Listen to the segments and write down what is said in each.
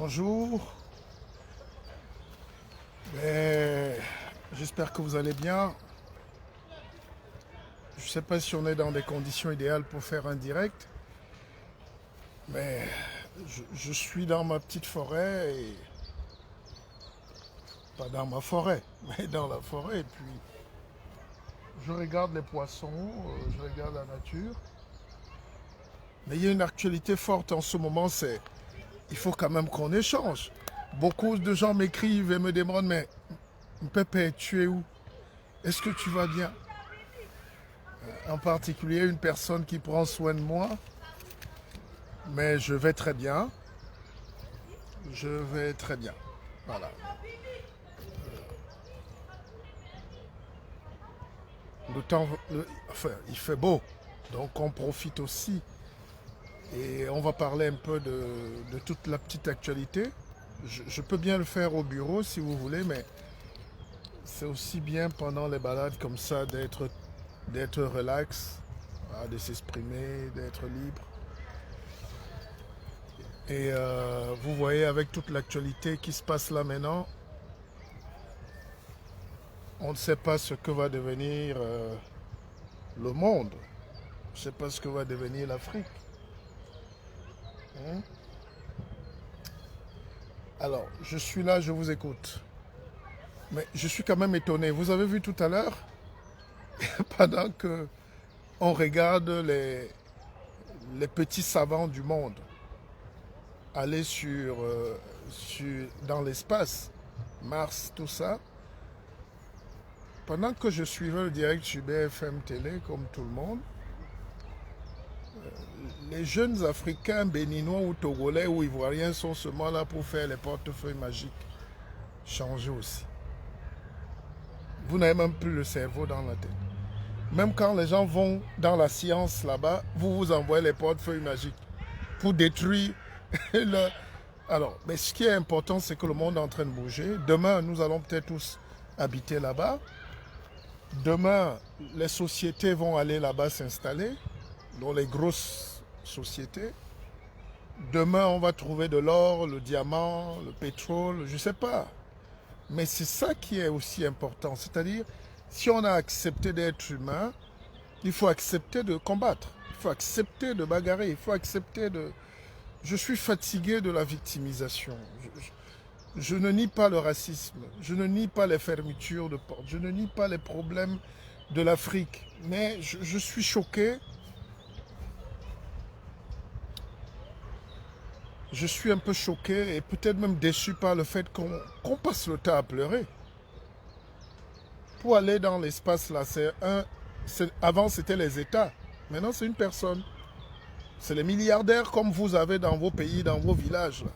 Bonjour, mais j'espère que vous allez bien. Je ne sais pas si on est dans des conditions idéales pour faire un direct, mais je suis dans ma petite forêt, et pas dans ma forêt, mais dans la forêt. Et puis je regarde les poissons, je regarde la nature. Mais il y a une actualité forte en ce moment, c'est il faut quand même qu'on échange. Beaucoup de gens m'écrivent et me demandent, mais Pépé, tu es où? Est-ce que tu vas bien? En particulier une personne qui prend soin de moi, mais je vais très bien. Je vais très bien. Voilà. Le temps, enfin, il fait beau, donc on profite aussi. Et on va parler un peu de toute la petite actualité. Je peux bien le faire au bureau si vous voulez, mais c'est aussi bien pendant les balades comme ça d'être relax, voilà, de s'exprimer, d'être libre. Et vous voyez avec toute l'actualité qui se passe là maintenant, on ne sait pas ce que va devenir le monde. On ne sait pas ce que va devenir l'Afrique. Hein. Alors, je suis là, je vous écoute. Mais je suis quand même étonné. Vous avez vu tout à l'heure, pendant que on regarde les petits savants du monde aller dans l'espace, Mars, tout ça, pendant que je suivais le direct sur BFM Télé, comme tout le monde, les jeunes Africains, Béninois ou Togolais ou Ivoiriens sont seulement là pour faire les portefeuilles magiques. Changer aussi. Vous n'avez même plus le cerveau dans la tête. Même quand les gens vont dans la science là-bas, vous vous envoyez les portefeuilles magiques pour détruire le... Alors, mais ce qui est important, c'est que le monde est en train de bouger. Demain, nous allons peut-être tous habiter là-bas. Demain, les sociétés vont aller là-bas s'installer, dans les grosses sociétés. Demain, on va trouver de l'or, le diamant, le pétrole, je ne sais pas. Mais c'est ça qui est aussi important. C'est-à-dire, si on a accepté d'être humain, il faut accepter de combattre. Il faut accepter de bagarrer. Il faut accepter de... Je suis fatigué de la victimisation. Je ne nie pas le racisme. Je ne nie pas les fermetures de portes. Je ne nie pas les problèmes de l'Afrique. Mais je suis choqué. Je suis un peu choqué et peut-être même déçu par le fait qu'on passe le temps à pleurer. Pour aller dans l'espace là, avant c'était les États. Maintenant c'est une personne. C'est les milliardaires comme vous avez dans vos pays, dans vos villages. Là.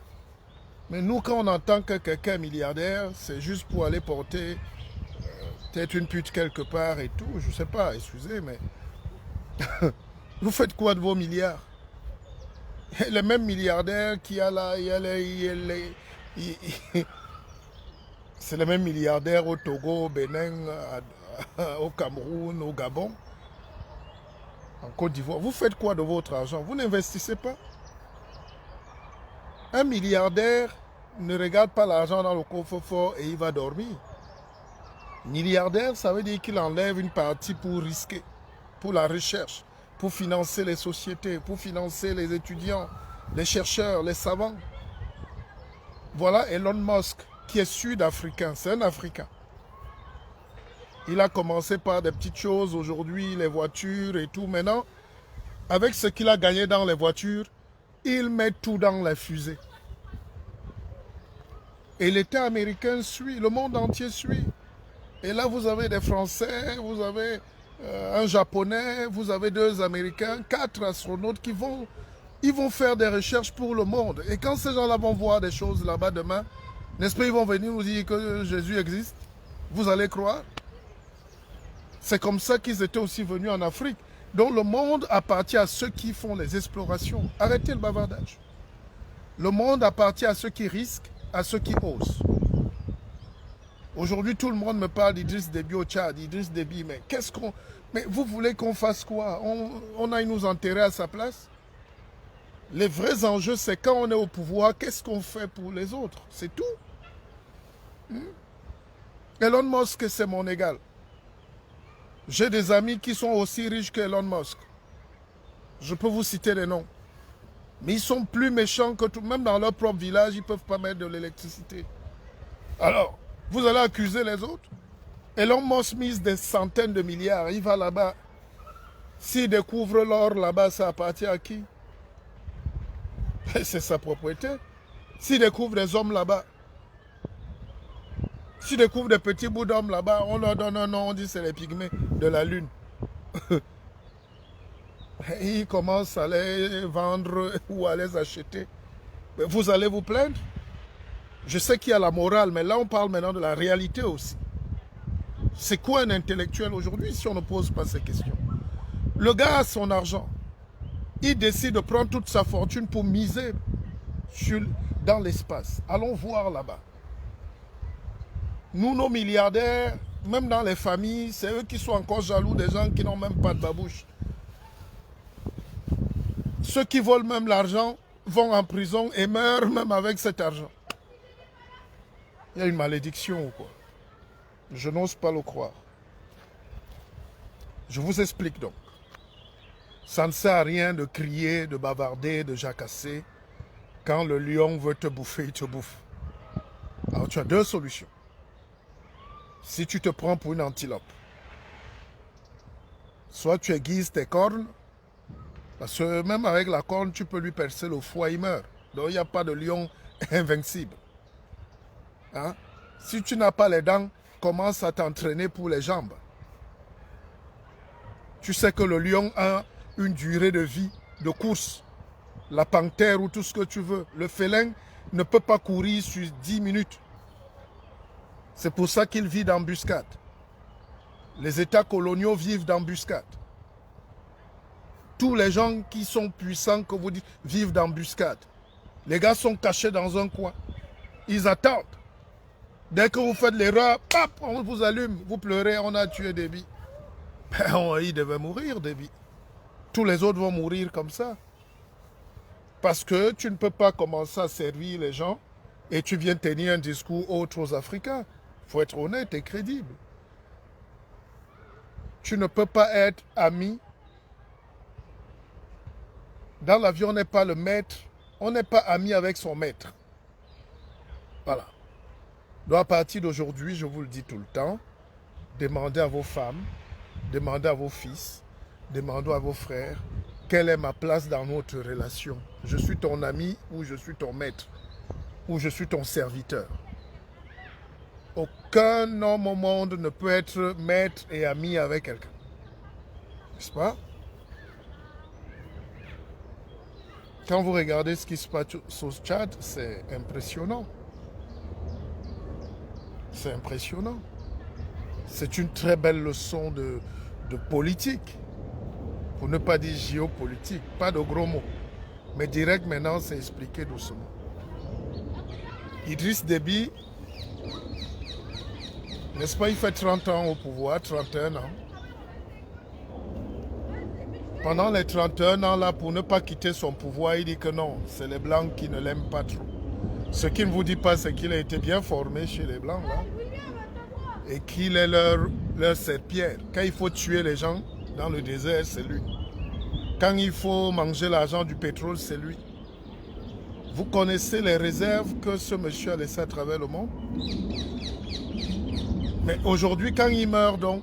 Mais nous, quand on entend que quelqu'un est milliardaire, c'est juste pour aller porter peut-être une pute quelque part et tout. Je ne sais pas, excusez, mais vous faites quoi de vos milliards? Les mêmes milliardaires qui a là, c'est les mêmes milliardaires au Togo, au Bénin, au Cameroun, au Gabon, en Côte d'Ivoire. Vous faites quoi de votre argent? Vous n'investissez pas. Un milliardaire ne regarde pas l'argent dans le coffre-fort et il va dormir. Milliardaire, ça veut dire qu'il enlève une partie pour risquer, pour la recherche, pour financer les sociétés, pour financer les étudiants, les chercheurs, les savants. Voilà Elon Musk, qui est sud-africain, c'est un Africain. Il a commencé par des petites choses, aujourd'hui les voitures et tout. Maintenant, avec ce qu'il a gagné dans les voitures, il met tout dans les fusées. Et l'État américain suit, le monde entier suit. Et là, vous avez des Français, vous avez un Japonais, vous avez 2 Américains, 4 astronautes ils vont faire des recherches pour le monde. Et quand ces gens-là vont voir des choses là-bas demain, n'est-ce pas, ils vont venir nous dire que Jésus existe. Vous allez croire? C'est comme ça qu'ils étaient aussi venus en Afrique. Donc le monde appartient à ceux qui font les explorations. Arrêtez le bavardage. Le monde appartient à ceux qui risquent, à ceux qui osent. Aujourd'hui, tout le monde me parle d'Idriss Déby au Tchad, Idriss Déby, mais qu'est-ce qu'on... Mais vous voulez qu'on fasse quoi? On aille nous enterrer à sa place? Les vrais enjeux, c'est quand on est au pouvoir, qu'est-ce qu'on fait pour les autres? C'est tout. Elon Musk, c'est mon égal. J'ai des amis qui sont aussi riches qu'Elon Musk. Je peux vous citer les noms. Mais ils sont plus méchants que tout. Même dans leur propre village, ils ne peuvent pas mettre de l'électricité. Alors, vous allez accuser les autres? Elon Musk mise des centaines de milliards. Il va là-bas. S'il découvre l'or là-bas, ça appartient à qui? C'est sa propriété. S'il découvre des hommes là-bas, s'il découvre des petits bouts d'hommes là-bas, on leur donne un nom, on dit c'est les pygmées de la lune. Il commence à les vendre ou à les acheter. Mais vous allez vous plaindre? Je sais qu'il y a la morale, mais là on parle maintenant de la réalité aussi. C'est quoi un intellectuel aujourd'hui si on ne pose pas ces questions? Le gars a son argent. Il décide de prendre toute sa fortune pour miser dans l'espace. Allons voir là-bas. Nous, nos milliardaires, même dans les familles, c'est eux qui sont encore jaloux des gens qui n'ont même pas de babouche. Ceux qui volent même l'argent vont en prison et meurent même avec cet argent. Il y a une malédiction ou quoi? Je n'ose pas le croire. Je vous explique donc. Ça ne sert à rien de crier, de bavarder, de jacasser. Quand le lion veut te bouffer, il te bouffe. Alors tu as deux solutions. Si tu te prends pour une antilope, soit tu aiguises tes cornes, parce que même avec la corne, tu peux lui percer le foie, il meurt. Donc il n'y a pas de lion invincible. Hein? Si tu n'as pas les dents, commence à t'entraîner pour les jambes. Tu sais que le lion a une durée de vie, de course. La panthère ou tout ce que tu veux. Le félin ne peut pas courir sur 10 minutes. C'est pour ça qu'il vit d'embuscade. Les États coloniaux vivent d'embuscade. Tous les gens qui sont puissants, que vous dites, vivent d'embuscade. Les gars sont cachés dans un coin. Ils attendent. Dès que vous faites l'erreur, pap, on vous allume. Vous pleurez, on a tué Déby. Ben, il devait mourir, Déby. Tous les autres vont mourir comme ça. Parce que tu ne peux pas commencer à servir les gens et tu viens tenir un discours autre aux Africains. Il faut être honnête et crédible. Tu ne peux pas être ami. Dans la vie, on n'est pas le maître. On n'est pas ami avec son maître. Voilà. Donc à partir d'aujourd'hui, je vous le dis tout le temps, demandez à vos femmes, demandez à vos fils, demandez à vos frères, quelle est ma place dans notre relation? Je suis ton ami ou je suis ton maître? Ou je suis ton serviteur? Aucun homme au monde ne peut être maître et ami avec quelqu'un. N'est-ce pas? Quand vous regardez ce qui se passe sur ce Tchad, c'est impressionnant. C'est impressionnant. C'est une très belle leçon de politique. Pour ne pas dire géopolitique. Pas de gros mots. Mais direct maintenant, c'est expliqué doucement. Idriss Déby, n'est-ce pas, il fait 30 ans au pouvoir, 31 ans. Pendant les 31 ans là, pour ne pas quitter son pouvoir, il dit que non, c'est les Blancs qui ne l'aiment pas trop. Ce qu'il ne vous dit pas, c'est qu'il a été bien formé chez les Blancs là. Et qu'il est leur serpillère. Quand il faut tuer les gens dans le désert, c'est lui. Quand il faut manger l'argent du pétrole, c'est lui. Vous connaissez les réserves que ce monsieur a laissées à travers le monde? Mais aujourd'hui, quand il meurt donc,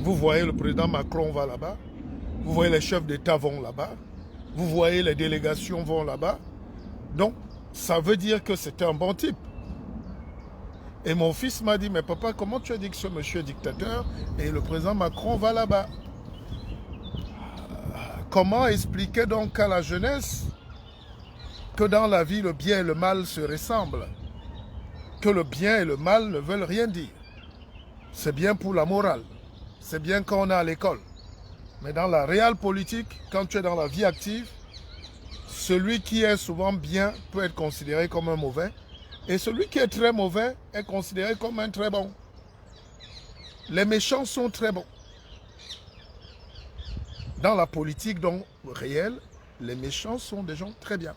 vous voyez le président Macron va là-bas, vous voyez les chefs d'État vont là-bas, vous voyez les délégations vont là-bas. Donc, ça veut dire que c'était un bon type. Et mon fils m'a dit, mais papa, comment tu as dit que ce monsieur est dictateur et le président Macron va là-bas? Comment expliquer donc à la jeunesse que dans la vie, le bien et le mal se ressemblent? Que le bien et le mal ne veulent rien dire. C'est bien pour la morale. C'est bien quand on est à l'école. Mais dans la réelle politique, quand tu es dans la vie active, celui qui est souvent bien peut être considéré comme un mauvais. Et celui qui est très mauvais est considéré comme un très bon. Les méchants sont très bons. Dans la politique donc réelle, Les méchants sont des gens très bien.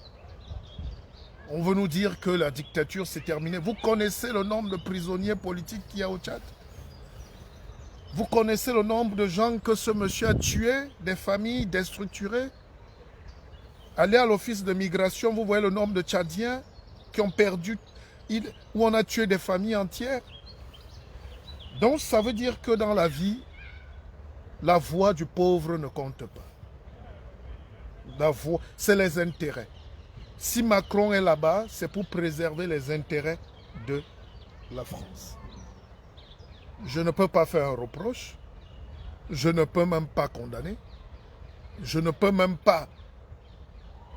On veut nous dire que la dictature s'est terminée. Vous connaissez le nombre de prisonniers politiques qu'il y a au Tchad? Vous connaissez le nombre de gens que ce monsieur a tués, des familles déstructurées? Allez à l'office de migration, vous voyez le nombre de Tchadiens qui ont perdu, où on a tué des familles entières. Donc ça veut dire que dans la vie, la voix du pauvre ne compte pas. La voix, c'est les intérêts. Si Macron est là-bas, c'est pour préserver les intérêts de la France. Je ne peux pas faire un reproche. Je ne peux même pas condamner. Je ne peux même pas.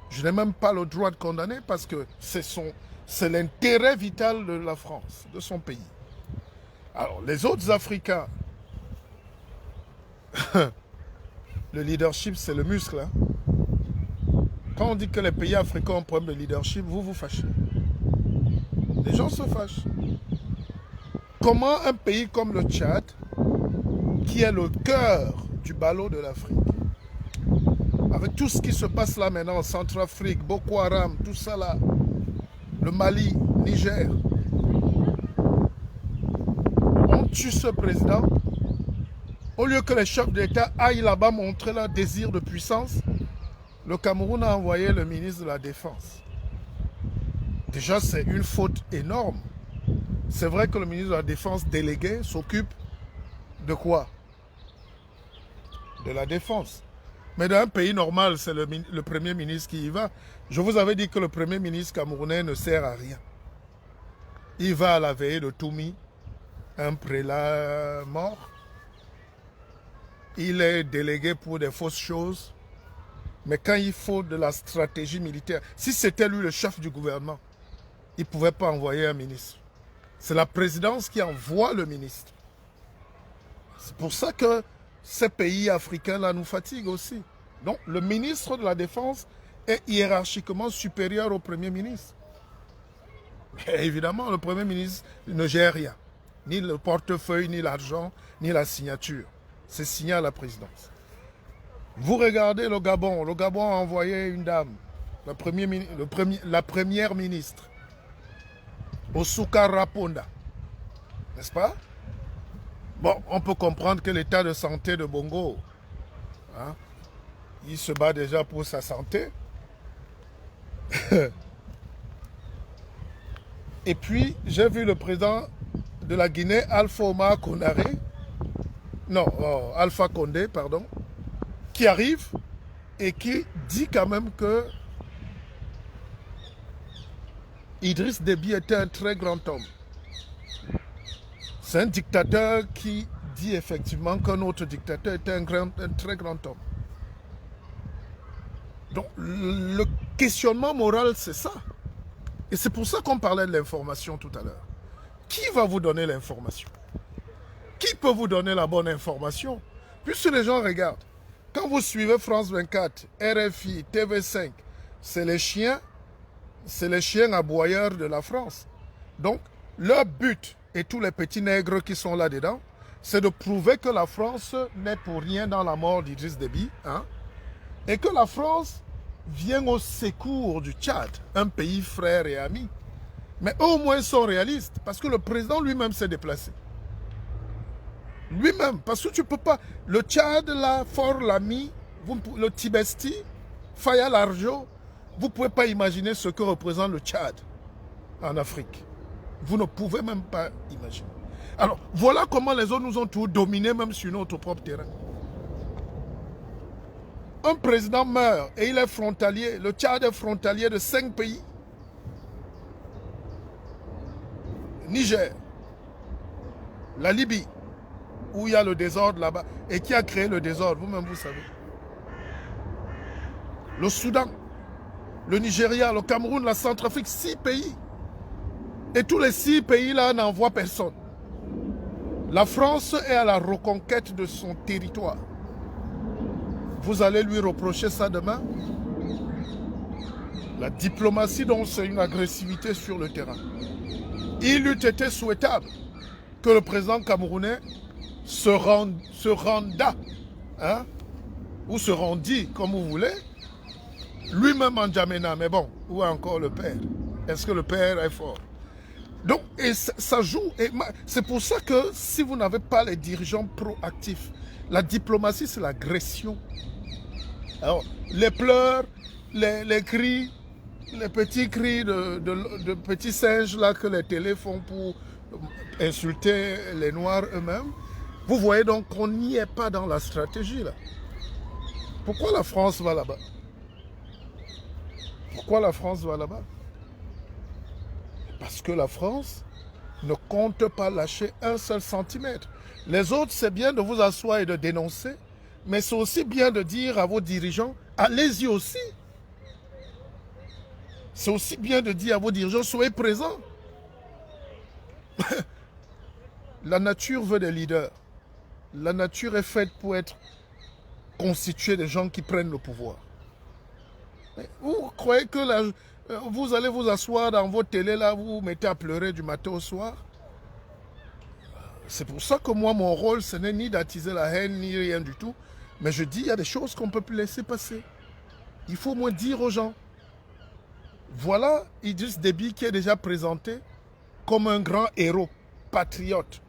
Je n'ai même pas le droit de condamner parce que c'est l'intérêt vital de la France, de son pays. Alors, les autres Africains, le leadership, c'est le muscle. Hein? Quand on dit que les pays africains ont un problème de leadership, vous vous fâchez. Les gens se fâchent. Comment un pays comme le Tchad, qui est le cœur du ballot de l'Afrique, avec tout ce qui se passe là maintenant en Centrafrique, Boko Haram, tout ça là, le Mali, Niger, on tue ce président, au lieu que les chefs d'État aillent là-bas montrer leur désir de puissance, le Cameroun a envoyé le ministre de la Défense. Déjà, c'est une faute énorme. C'est vrai que le ministre de la Défense délégué s'occupe de quoi? De la défense. Mais dans un pays normal, c'est le Premier ministre qui y va. Je vous avais dit que le Premier ministre camerounais ne sert à rien. Il va à la veillée de Toumi, un prélat mort. Il est délégué pour des fausses choses. Mais quand il faut de la stratégie militaire, si c'était lui le chef du gouvernement, il ne pouvait pas envoyer un ministre. C'est la présidence qui envoie le ministre. C'est pour ça que ces pays africains-là nous fatiguent aussi. Donc, le ministre de la Défense est hiérarchiquement supérieur au Premier ministre. Et évidemment, le Premier ministre ne gère rien. Ni le portefeuille, ni l'argent, ni la signature. C'est signé à la présidence. Vous regardez le Gabon. Le Gabon a envoyé une dame, la première ministre, Osuka Raponda. N'est-ce pas? Bon, on peut comprendre que l'état de santé de Bongo, hein, il se bat déjà pour sa santé. Et puis, j'ai vu le président de la Guinée, Alpha Condé, pardon, qui arrive et qui dit quand même que Idriss Déby était un très grand homme. C'est un dictateur qui dit effectivement qu'un autre dictateur était un très grand homme. Donc, le questionnement moral, c'est ça. Et c'est pour ça qu'on parlait de l'information tout à l'heure. Qui va vous donner l'information? Qui peut vous donner la bonne information? Puisque les gens regardent. Quand vous suivez France 24, RFI, TV5, c'est les chiens aboyeurs de la France. Donc, leur but, et tous les petits nègres qui sont là-dedans, c'est de prouver que la France n'est pour rien dans la mort d'Idriss Déby, hein, et que la France vient au secours du Tchad, un pays frère et ami. Mais eux au moins sont réalistes, parce que le président lui-même s'est déplacé. Lui-même, parce que tu ne peux pas... Le Tchad, là, Fort Lamy, le Tibesti, Faya Largeau, vous ne pouvez pas imaginer ce que représente le Tchad en Afrique. Vous ne pouvez même pas imaginer. Alors, voilà comment les autres nous ont tout dominé, même sur notre propre terrain. Un président meurt et il est frontalier. Le Tchad est frontalier de 5 pays. Niger, la Libye, où il y a le désordre là-bas. Et qui a créé le désordre, vous-même vous savez. Le Soudan, le Nigeria, le Cameroun, la Centrafrique, 6 pays. Et tous les 6 pays-là n'envoient personne. La France est à la reconquête de son territoire. Vous allez lui reprocher ça demain? La diplomatie, donc, c'est une agressivité sur le terrain. Il eût été souhaitable que le président camerounais se rendât, hein, ou se rendit, comme vous voulez, Lui-même en N'Djamena, mais bon, où est encore le père? Est-ce que le père est fort? Donc, et ça joue. C'est pour ça que si vous n'avez pas les dirigeants proactifs, la diplomatie, c'est l'agression. Alors, les pleurs, les cris, les petits cris de petits singes là que les télés font pour insulter les Noirs eux-mêmes, vous voyez donc qu'on n'y est pas dans la stratégie là. Pourquoi la France va là-bas? Pourquoi la France va là-bas? Parce que la France ne compte pas lâcher un seul centimètre. Les autres, c'est bien de vous asseoir et de dénoncer, mais c'est aussi bien de dire à vos dirigeants, allez-y aussi. C'est aussi bien de dire à vos dirigeants, soyez présents. La nature veut des leaders. La nature est faite pour être constituée de gens qui prennent le pouvoir. Vous croyez que vous allez vous asseoir dans votre télé, là, vous vous mettez à pleurer du matin au soir? C'est pour ça que moi, mon rôle, ce n'est ni d'attiser la haine, ni rien du tout. Mais je dis, il y a des choses qu'on ne peut plus laisser passer. Il faut au moins dire aux gens. Voilà Idriss Déby qui est déjà présenté comme un grand héros, patriote,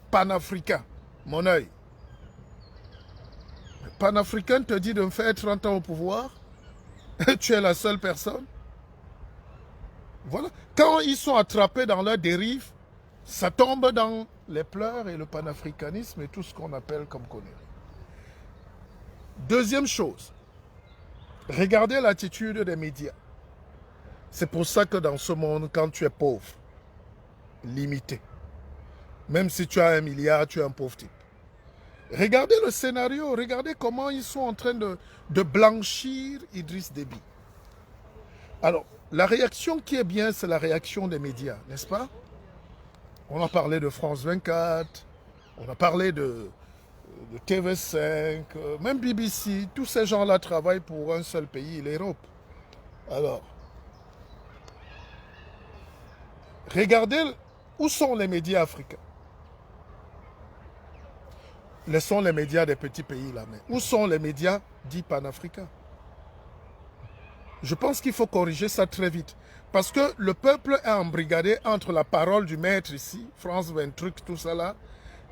panafricain. Mon œil. Panafricain te dit de me faire 30 ans au pouvoir. Tu es la seule personne. Voilà. Quand ils sont attrapés dans leur dérive, ça tombe dans les pleurs et le panafricanisme et tout ce qu'on appelle comme conneries. Deuxième chose, regardez l'attitude des médias. C'est pour ça que dans ce monde, quand tu es pauvre, limité, même si tu as 1 milliard, tu es un pauvre type. Regardez le scénario, regardez comment ils sont en train de blanchir Idriss Déby. Alors, la réaction qui est bien, c'est la réaction des médias, n'est-ce pas? On a parlé de France 24, on a parlé de TV5, même BBC, tous ces gens-là travaillent pour un seul pays, l'Europe. Alors, regardez où sont les médias africains. Laissons les médias des petits pays là, mais où sont les médias dits panafricains? Je pense qu'il faut corriger ça très vite. Parce que le peuple est embrigadé entre la parole du maître ici, France 20 trucs, tout ça là,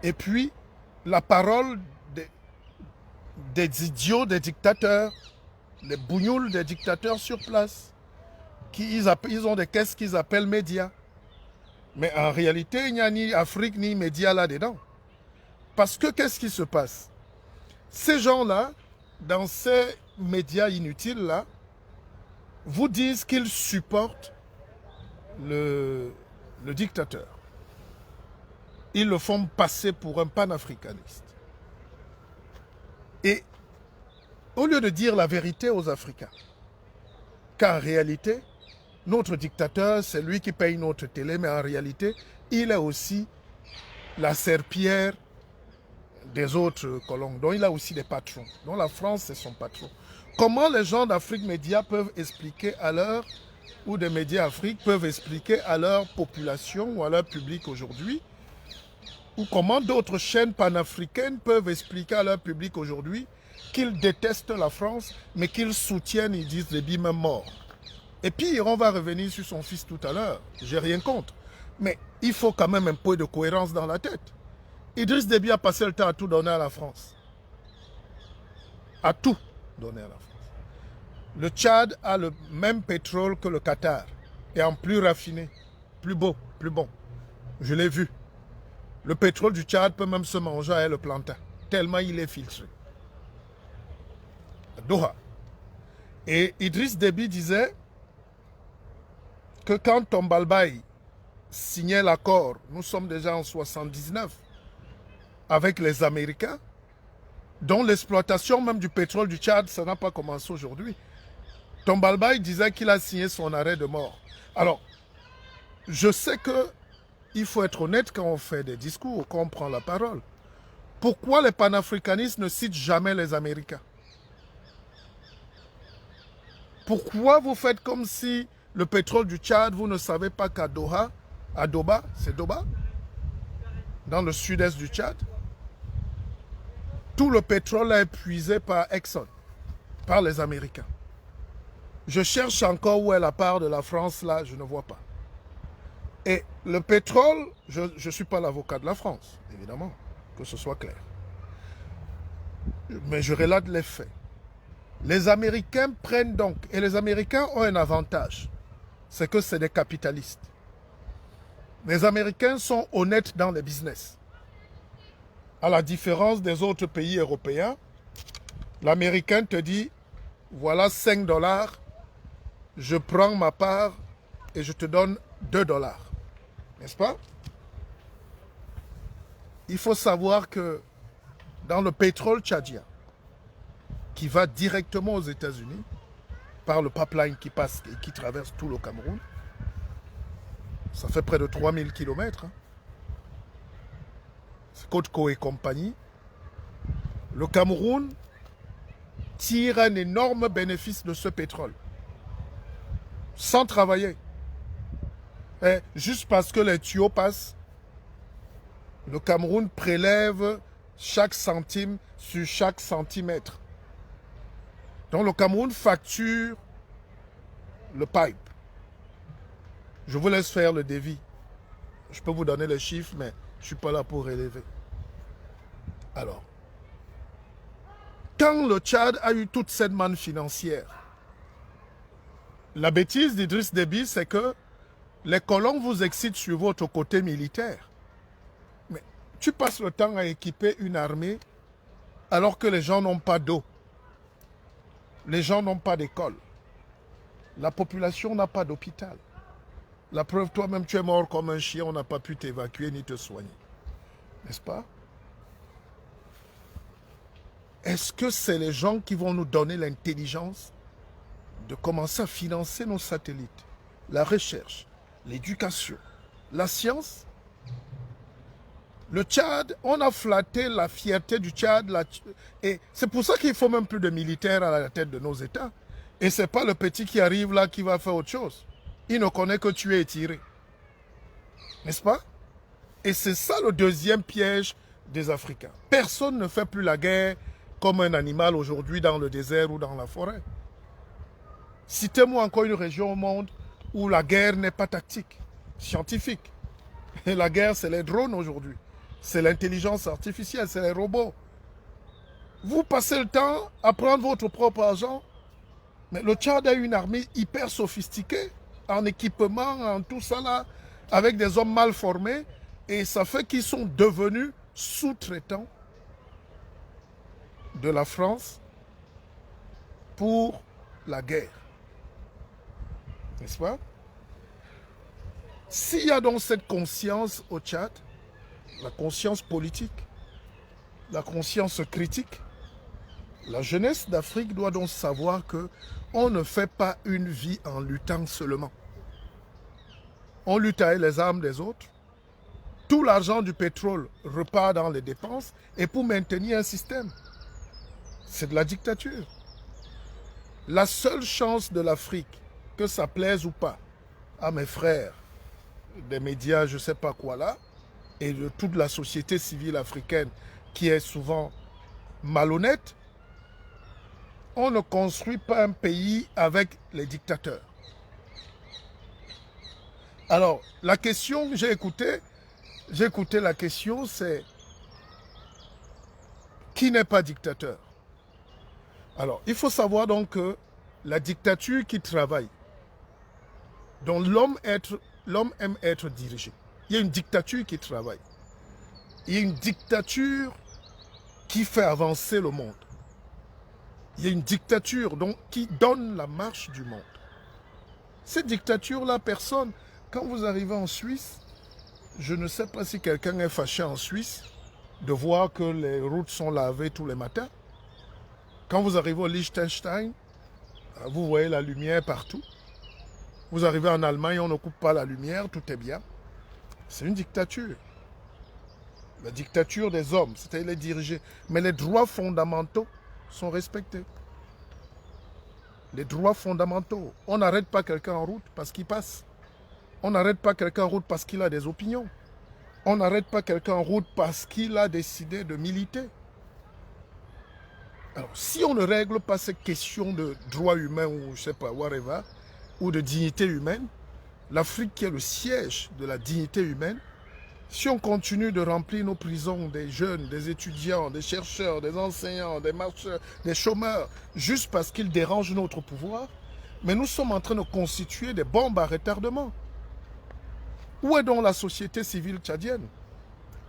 et puis la parole des idiots, des dictateurs, les bougnoules des dictateurs sur place. Ils ont des caisses qu'ils appellent médias. Mais en réalité, il n'y a ni Afrique ni médias là-dedans. Parce que qu'est-ce qui se passe? Ces gens-là, dans ces médias inutiles-là, vous disent qu'ils supportent le dictateur. Ils le font passer pour un panafricaniste. Et au lieu de dire la vérité aux Africains, qu'en réalité, notre dictateur, c'est lui qui paye notre télé, mais en réalité, il est aussi la serpillière des autres colons. Donc il a aussi des patrons. Donc la France, c'est son patron. Comment les gens d'Afrique Média peuvent expliquer à leur, ou des médias Afrique peuvent expliquer à leur population ou à leur public aujourd'hui, ou comment d'autres chaînes panafricaines peuvent expliquer à leur public aujourd'hui qu'ils détestent la France, mais qu'ils soutiennent, ils disent, Déby même mort. Et puis, on va revenir sur son fils tout à l'heure. J'ai rien contre. Mais il faut quand même un peu de cohérence dans la tête. Idriss Déby a passé le temps à tout donner à la France. À tout donner à la France. Le Tchad a le même pétrole que le Qatar. Et en plus raffiné, plus beau, plus bon. Je l'ai vu. Le pétrole du Tchad peut même se manger avec le plantain. Tellement il est filtré. Doha. Et Idriss Déby disait que quand Tombalbaye signait l'accord, nous sommes déjà en 79, avec les Américains, dont l'exploitation même du pétrole du Tchad, ça n'a pas commencé aujourd'hui. Tombalbaye disait qu'il a signé son arrêt de mort. Alors, je sais qu'il faut être honnête quand on fait des discours, quand on prend la parole. Pourquoi les panafricanistes ne citent jamais les Américains? Pourquoi vous faites comme si le pétrole du Tchad, vous ne savez pas qu'à Doha, à Doba, c'est Doba, dans le sud-est du Tchad, tout le pétrole est épuisé par Exxon, par les Américains. Je cherche encore où est la part de la France, là, je ne vois pas. Et le pétrole, je ne suis pas l'avocat de la France, évidemment, que ce soit clair. Mais je relate les faits. Les Américains prennent donc, et les Américains ont un avantage, c'est que c'est des capitalistes. Les Américains sont honnêtes dans les business. À la différence des autres pays européens, l'Américain te dit, voilà 5 $, je prends ma part et je te donne 2 $. N'est-ce pas? Il faut savoir que dans le pétrole tchadien, qui va directement aux États-Unis, par le pipeline qui passe et qui traverse tout le Cameroun, ça fait près de 3000 km. Hein. C'est Cotco et compagnie. Le Cameroun tire un énorme bénéfice de ce pétrole, sans travailler. Et juste parce que les tuyaux passent, le Cameroun prélève chaque centime sur chaque centimètre. Donc le Cameroun facture le pipe. Je vous laisse faire le devis. Je peux vous donner les chiffres, mais je ne suis pas là pour relever. Alors, quand le Tchad a eu toute cette manne financière, la bêtise d'Idriss Déby, c'est que les colons vous excitent sur votre côté militaire. Mais tu passes le temps à équiper une armée alors que les gens n'ont pas d'eau. Les gens n'ont pas d'école. La population n'a pas d'hôpital. La preuve, toi-même, tu es mort comme un chien, on n'a pas pu t'évacuer ni te soigner. N'est-ce pas? Est-ce que c'est les gens qui vont nous donner l'intelligence de commencer à financer nos satellites, la recherche, l'éducation, la science? Le Tchad, on a flatté la fierté du Tchad. Et c'est pour ça qu'il ne faut même plus de militaires à la tête de nos États. Et ce n'est pas le petit qui arrive là qui va faire autre chose. Il ne connaît que tuer et tirer. N'est-ce pas? Et c'est ça le deuxième piège des Africains. Personne ne fait plus la guerre comme un animal aujourd'hui dans le désert ou dans la forêt. Citez-moi encore une région au monde où la guerre n'est pas tactique, scientifique. Et la guerre, c'est les drones aujourd'hui. C'est l'intelligence artificielle, c'est les robots. Vous passez le temps à prendre votre propre argent. Mais le Tchad a une armée hyper sophistiquée, en équipement, en tout ça là, avec des hommes mal formés. Et ça fait qu'ils sont devenus sous-traitants de la France pour la guerre. N'est-ce pas? S'il y a donc cette conscience au Tchad, la conscience politique, la conscience critique, la jeunesse d'Afrique doit donc savoir qu'on ne fait pas une vie en luttant seulement. On lutte avec les armes des autres. Tout l'argent du pétrole repart dans les dépenses et pour maintenir un système. C'est de la dictature. La seule chance de l'Afrique, que ça plaise ou pas, à mes frères des médias, je ne sais pas quoi là, et de toute la société civile africaine qui est souvent malhonnête, on ne construit pas un pays avec les dictateurs. Alors, la question que j'ai écoutée la question, c'est qui n'est pas dictateur? Alors, il faut savoir donc que la dictature qui travaille, dont l'homme aime être dirigé. Il y a une dictature qui travaille. Il y a une dictature qui fait avancer le monde. Il y a une dictature donc, qui donne la marche du monde. Cette dictature-là, personne, quand vous arrivez en Suisse, je ne sais pas si quelqu'un est fâché en Suisse de voir que les routes sont lavées tous les matins. Quand vous arrivez au Liechtenstein, vous voyez la lumière partout. Vous arrivez en Allemagne, on ne coupe pas la lumière, tout est bien. C'est une dictature. La dictature des hommes, c'est-à-dire les diriger. Mais les droits fondamentaux sont respectés. Les droits fondamentaux. On n'arrête pas quelqu'un en route parce qu'il passe. On n'arrête pas quelqu'un en route parce qu'il a des opinions. On n'arrête pas quelqu'un en route parce qu'il a décidé de militer. Alors, si on ne règle pas ces questions de droits humains ou je sais pas, whatever, ou de dignité humaine, l'Afrique qui est le siège de la dignité humaine, si on continue de remplir nos prisons des jeunes, des étudiants, des chercheurs, des enseignants, des marcheurs, des chômeurs, juste parce qu'ils dérangent notre pouvoir, mais nous sommes en train de constituer des bombes à retardement. Où est donc la société civile tchadienne?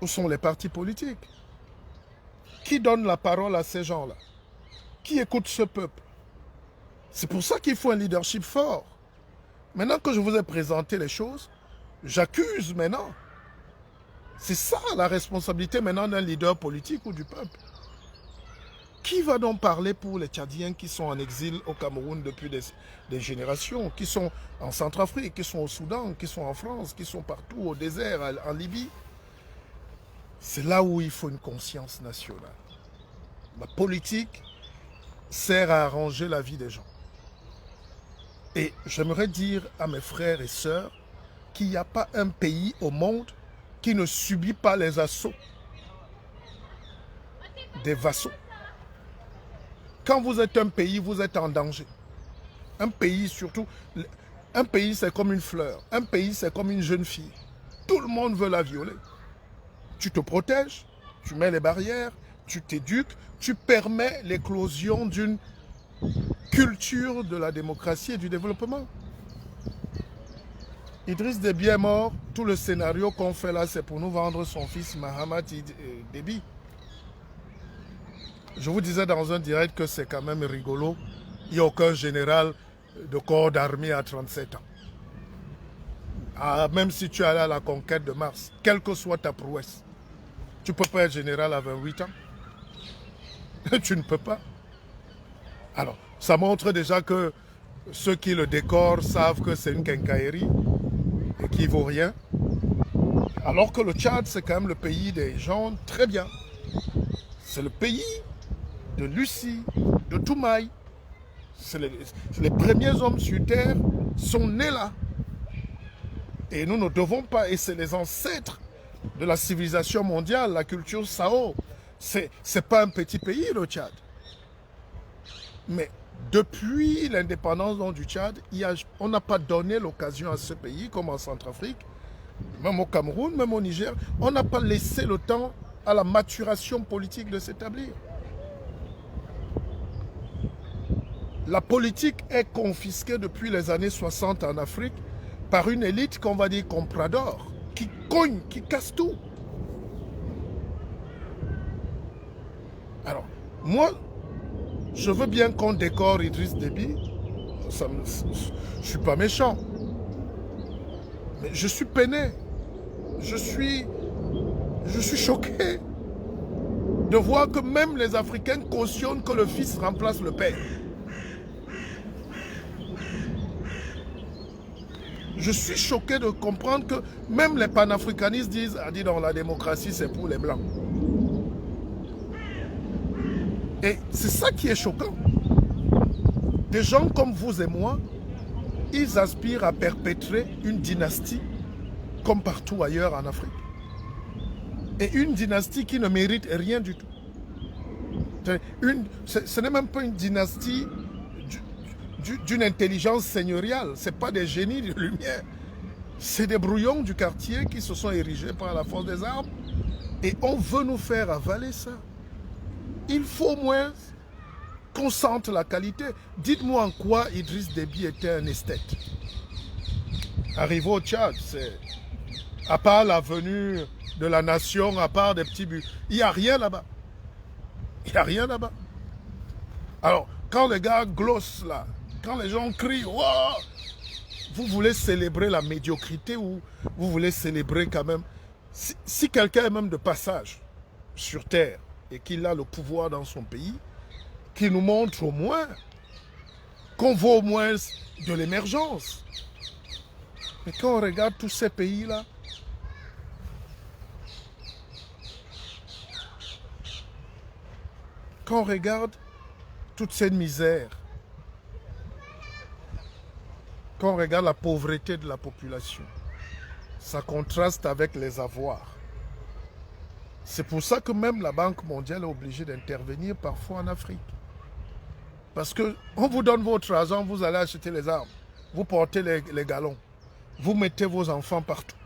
Où sont les partis politiques? Qui donne la parole à ces gens-là? Qui écoute ce peuple? C'est pour ça qu'il faut un leadership fort. Maintenant que je vous ai présenté les choses, j'accuse maintenant. C'est ça la responsabilité maintenant d'un leader politique ou du peuple. Qui va donc parler pour les Tchadiens qui sont en exil au Cameroun depuis des générations, qui sont en Centrafrique, qui sont au Soudan, qui sont en France, qui sont partout au désert, en Libye? C'est là où il faut une conscience nationale. La politique sert à arranger la vie des gens. Et j'aimerais dire à mes frères et sœurs qu'il n'y a pas un pays au monde qui ne subit pas les assauts des vassaux. Quand vous êtes un pays, vous êtes en danger. Un pays surtout, un pays c'est comme une fleur, un pays c'est comme une jeune fille. Tout le monde veut la violer. Tu te protèges, tu mets les barrières, tu t'éduques, tu permets l'éclosion d'une culture de la démocratie et du développement. Idriss Déby est mort, tout le scénario qu'on fait là, c'est pour nous vendre son fils Mahamat Déby. Je vous disais dans un direct que c'est quand même rigolo. Il n'y a aucun général de corps d'armée à 37 ans. Ah, même si tu es allé à la conquête de Mars, quelle que soit ta prouesse, tu ne peux pas être général à 28 ans. Tu ne peux pas. Alors, ça montre déjà que ceux qui le décorent savent que c'est une quincaillerie et qu'il ne vaut rien. Alors que le Tchad, c'est quand même le pays des gens très bien. C'est le pays de Lucie, de Toumaï. Les premiers hommes sur Terre sont nés là. Et nous ne devons pas, et c'est les ancêtres de la civilisation mondiale, la culture Sao. C'est pas un petit pays, le Tchad. Mais depuis l'indépendance du Tchad, on n'a pas donné l'occasion à ce pays, comme en Centrafrique, même au Cameroun, même au Niger, on n'a pas laissé le temps à la maturation politique de s'établir. La politique est confisquée depuis les années 60 en Afrique par une élite qu'on va dire comprador, qui cogne, qui casse tout. Alors, moi, je veux bien qu'on décore Idriss Déby. Je ne suis pas méchant. Mais je suis peiné. Je suis choqué de voir que même les Africains cautionnent que le fils remplace le père. Je suis choqué de comprendre que même les panafricanistes disent « Ah, dis donc, la démocratie, c'est pour les Blancs ». Et c'est ça qui est choquant. Des gens comme vous et moi, ils aspirent à perpétrer une dynastie comme partout ailleurs en Afrique. Et une dynastie qui ne mérite rien du tout. Ce n'est même pas une dynastie d'une intelligence seigneuriale. Ce n'est pas des génies de lumière. C'est des brouillons du quartier qui se sont érigés par la force des armes. Et on veut nous faire avaler ça. Il faut au moins qu'on sente la qualité. Dites-moi en quoi Idriss Déby était un esthète. Arrivé au Tchad, c'est... À part la venue de la nation, à part des petits buts, il n'y a rien là-bas. Il n'y a rien là-bas. Alors, quand les gars glossent là, quand les gens crient, wow, vous voulez célébrer la médiocrité ou vous voulez célébrer quand même... Si quelqu'un est même de passage sur Terre et qu'il a le pouvoir dans son pays, qu'il nous montre au moins qu'on vaut au moins de l'émergence. Mais quand on regarde tous ces pays-là, quand on regarde toute cette misère, quand on regarde la pauvreté de la population, ça contraste avec les avoirs. C'est pour ça que même la Banque mondiale est obligée d'intervenir parfois en Afrique. Parce qu'on vous donne votre argent, vous allez acheter les armes, vous portez les galons, vous mettez vos enfants partout.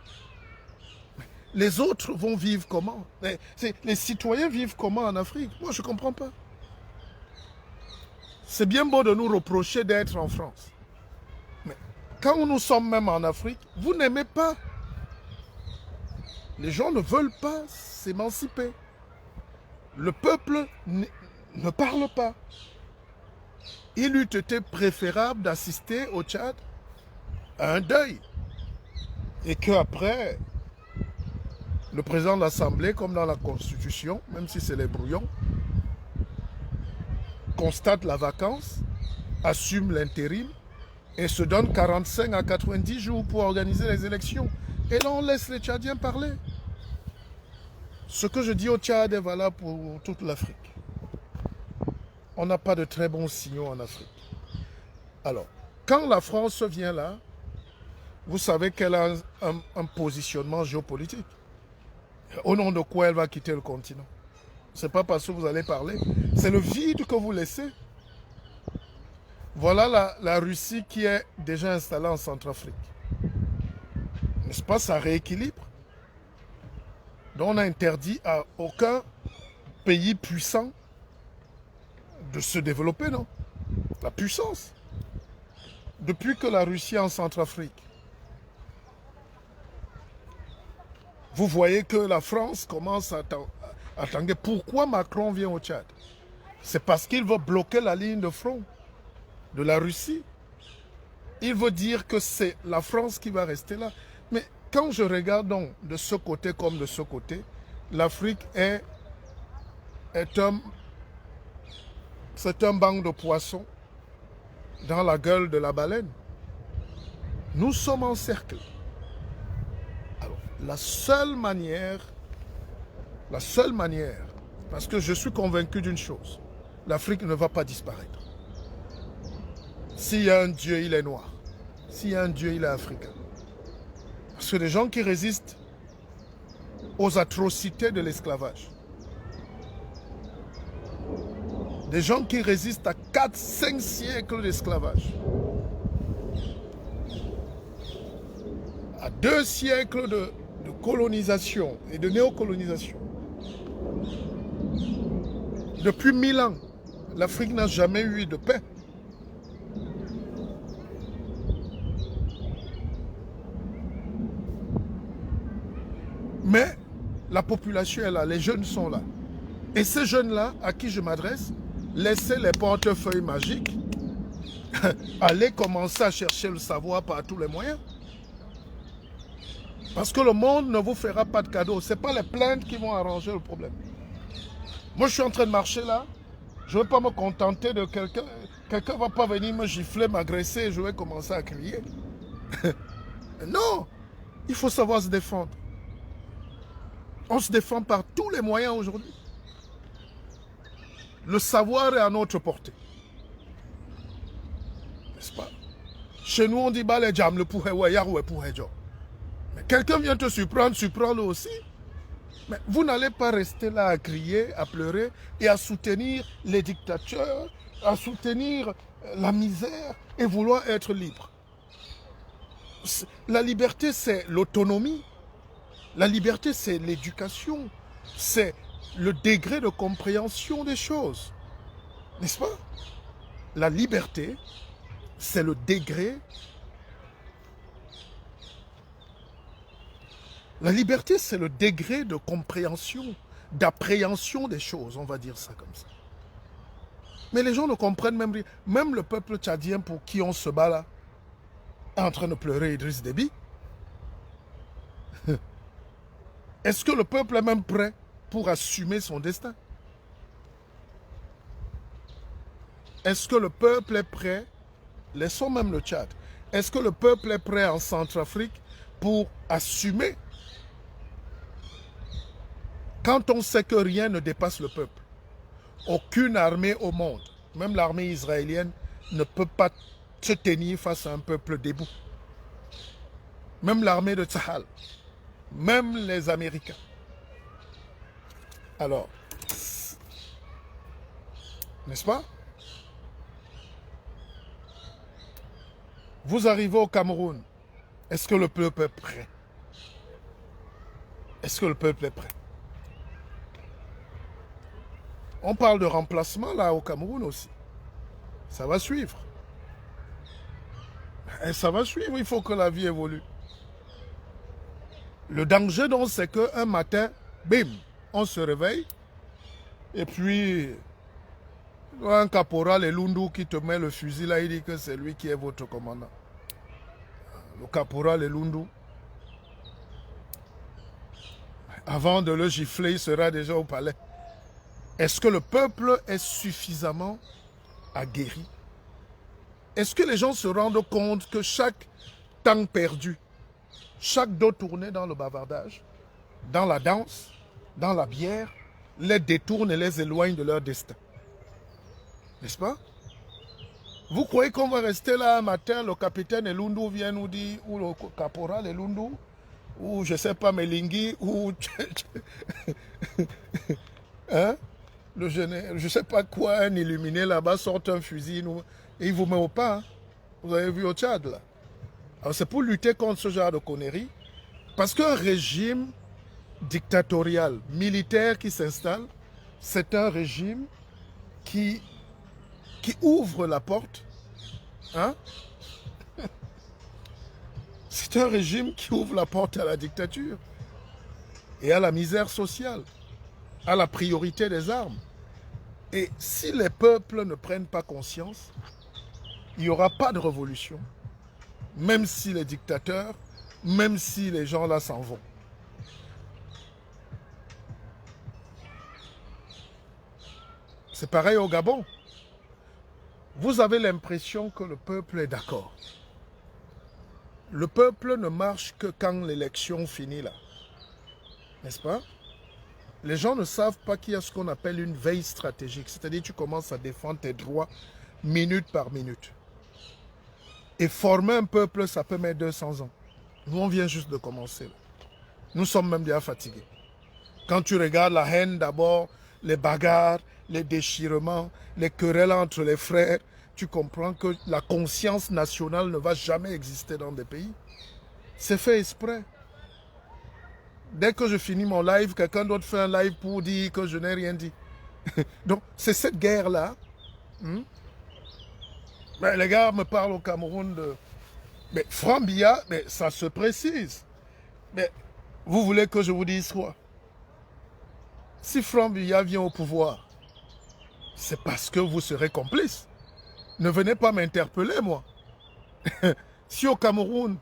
Les autres vont vivre comment? Les citoyens vivent comment en Afrique? Moi, je ne comprends pas. C'est bien beau de nous reprocher d'être en France. Mais quand nous sommes même en Afrique, vous n'aimez pas. Les gens ne veulent pas s'émanciper. Le peuple ne parle pas. Il eût été préférable d'assister au Tchad à un deuil. Et qu'après, le président de l'Assemblée, comme dans la Constitution, même si c'est les brouillons, constate la vacance, assume l'intérim et se donne 45 à 90 jours pour organiser les élections. Et là, on laisse les Tchadiens parler. Ce que je dis au Tchad est valable pour toute l'Afrique. On n'a pas de très bons signaux en Afrique. Alors, quand la France vient là, vous savez qu'elle a un positionnement géopolitique. Au nom de quoi elle va quitter le continent? Ce n'est pas parce que vous allez parler. C'est le vide que vous laissez. Voilà la Russie qui est déjà installée en Centrafrique. N'est-ce pas, ça rééquilibre? Donc on a interdit à aucun pays puissant de se développer, non? La puissance. Depuis que la Russie est en Centrafrique, vous voyez que la France commence à tanguer. Pourquoi Macron vient au Tchad? C'est parce qu'il veut bloquer la ligne de front de la Russie. Il veut dire que c'est la France qui va rester là. Mais quand je regarde donc de ce côté comme de ce côté, l'Afrique c'est un banc de poissons dans la gueule de la baleine. Nous sommes encerclés. Alors, la seule manière, parce que je suis convaincu d'une chose, l'Afrique ne va pas disparaître. S'il y a un Dieu, il est noir. S'il y a un Dieu, il est africain. Parce que les gens qui résistent aux atrocités de l'esclavage, des gens qui résistent à 4-5 siècles d'esclavage, à 2 siècles de colonisation et de néocolonisation. Depuis 1000 ans, l'Afrique n'a jamais eu de paix. Mais la population est là, les jeunes sont là. Et ces jeunes-là, à qui je m'adresse, laissez les portefeuilles magiques, allez commencer à chercher le savoir par tous les moyens. Parce que le monde ne vous fera pas de cadeau. Ce n'est pas les plaintes qui vont arranger le problème. Moi, je suis en train de marcher là. Je ne vais pas me contenter de quelqu'un. Quelqu'un ne va pas venir me gifler, m'agresser et je vais commencer à crier. Non, il faut savoir se défendre. On se défend par tous les moyens aujourd'hui. Le savoir est à notre portée. N'est-ce pas? Chez nous, on dit bah, les jam le pour mais quelqu'un vient te surprendre, surprends-le aussi. Mais vous n'allez pas rester là à crier, à pleurer et à soutenir les dictateurs, à soutenir la misère et vouloir être libre. La liberté, c'est l'autonomie. La liberté, c'est l'éducation. C'est le degré de compréhension des choses. N'est-ce pas? La liberté, c'est le degré. La liberté, c'est le degré de compréhension, d'appréhension des choses, on va dire ça comme ça. Mais les gens ne comprennent même rien. Même le peuple tchadien pour qui on se bat là, est en train de pleurer Idriss Déby. Est-ce que le peuple est même prêt pour assumer son destin? Est-ce que le peuple est prêt? Laissons même le Tchad. Est-ce que le peuple est prêt en Centrafrique pour assumer? Quand on sait que rien ne dépasse le peuple, aucune armée au monde, même l'armée israélienne, ne peut pas se tenir face à un peuple debout. Même l'armée de Tsahal, même les Américains. Alors, n'est-ce pas? Vous arrivez au Cameroun. Est-ce que le peuple est prêt? Est-ce que le peuple est prêt? On parle de remplacement là au Cameroun aussi. Ça va suivre. Et ça va suivre, il faut que la vie évolue. Le danger donc c'est qu'un matin, bim, on se réveille et puis un caporal Elundu qui te met le fusil là, il dit que c'est lui qui est votre commandant. Le caporal Elundu, avant de le gifler, il sera déjà au palais. Est-ce que le peuple est suffisamment aguerri? Est-ce que les gens se rendent compte que chaque temps perdu, chaque dos tourné dans le bavardage, dans la danse, dans la bière, les détourne et les éloigne de leur destin? N'est-ce pas? Vous croyez qu'on va rester là un matin, le capitaine Elundu vient nous dire, ou le caporal Elundu, ou je ne sais pas, Melingi, ou hein? Je ne sais pas quoi, un illuminé là-bas sort un fusil et il vous met au pas. Hein? Vous avez vu au Tchad là. Alors c'est pour lutter contre ce genre de conneries. Parce qu'un régime dictatorial, militaire qui s'installe, c'est un régime qui ouvre la porte. Hein? C'est un régime qui ouvre la porte à la dictature et à la misère sociale, à la priorité des armes. Et si les peuples ne prennent pas conscience, il n'y aura pas de révolution. Même si les dictateurs, même si les gens là s'en vont. C'est pareil au Gabon. Vous avez l'impression que le peuple est d'accord. Le peuple ne marche que quand l'élection finit là. N'est-ce pas? Les gens ne savent pas qu'il y a ce qu'on appelle une veille stratégique. C'est-à-dire que tu commences à défendre tes droits minute par minute. Et former un peuple, ça peut mettre 200 ans. Nous, on vient juste de commencer. Nous sommes même déjà fatigués. Quand tu regardes la haine d'abord, les bagarres, les déchirements, les querelles entre les frères, tu comprends que la conscience nationale ne va jamais exister dans des pays. C'est fait exprès. Dès que je finis mon live, quelqu'un d'autre fait un live pour dire que je n'ai rien dit. Donc, c'est cette guerre-là. Mais les gars me parlent au Cameroun de... Mais Franck Biya, mais ça se précise. Mais vous voulez que je vous dise quoi? Si Franck Biya vient au pouvoir, c'est parce que vous serez complice. Ne venez pas m'interpeller, moi. Si au Cameroun,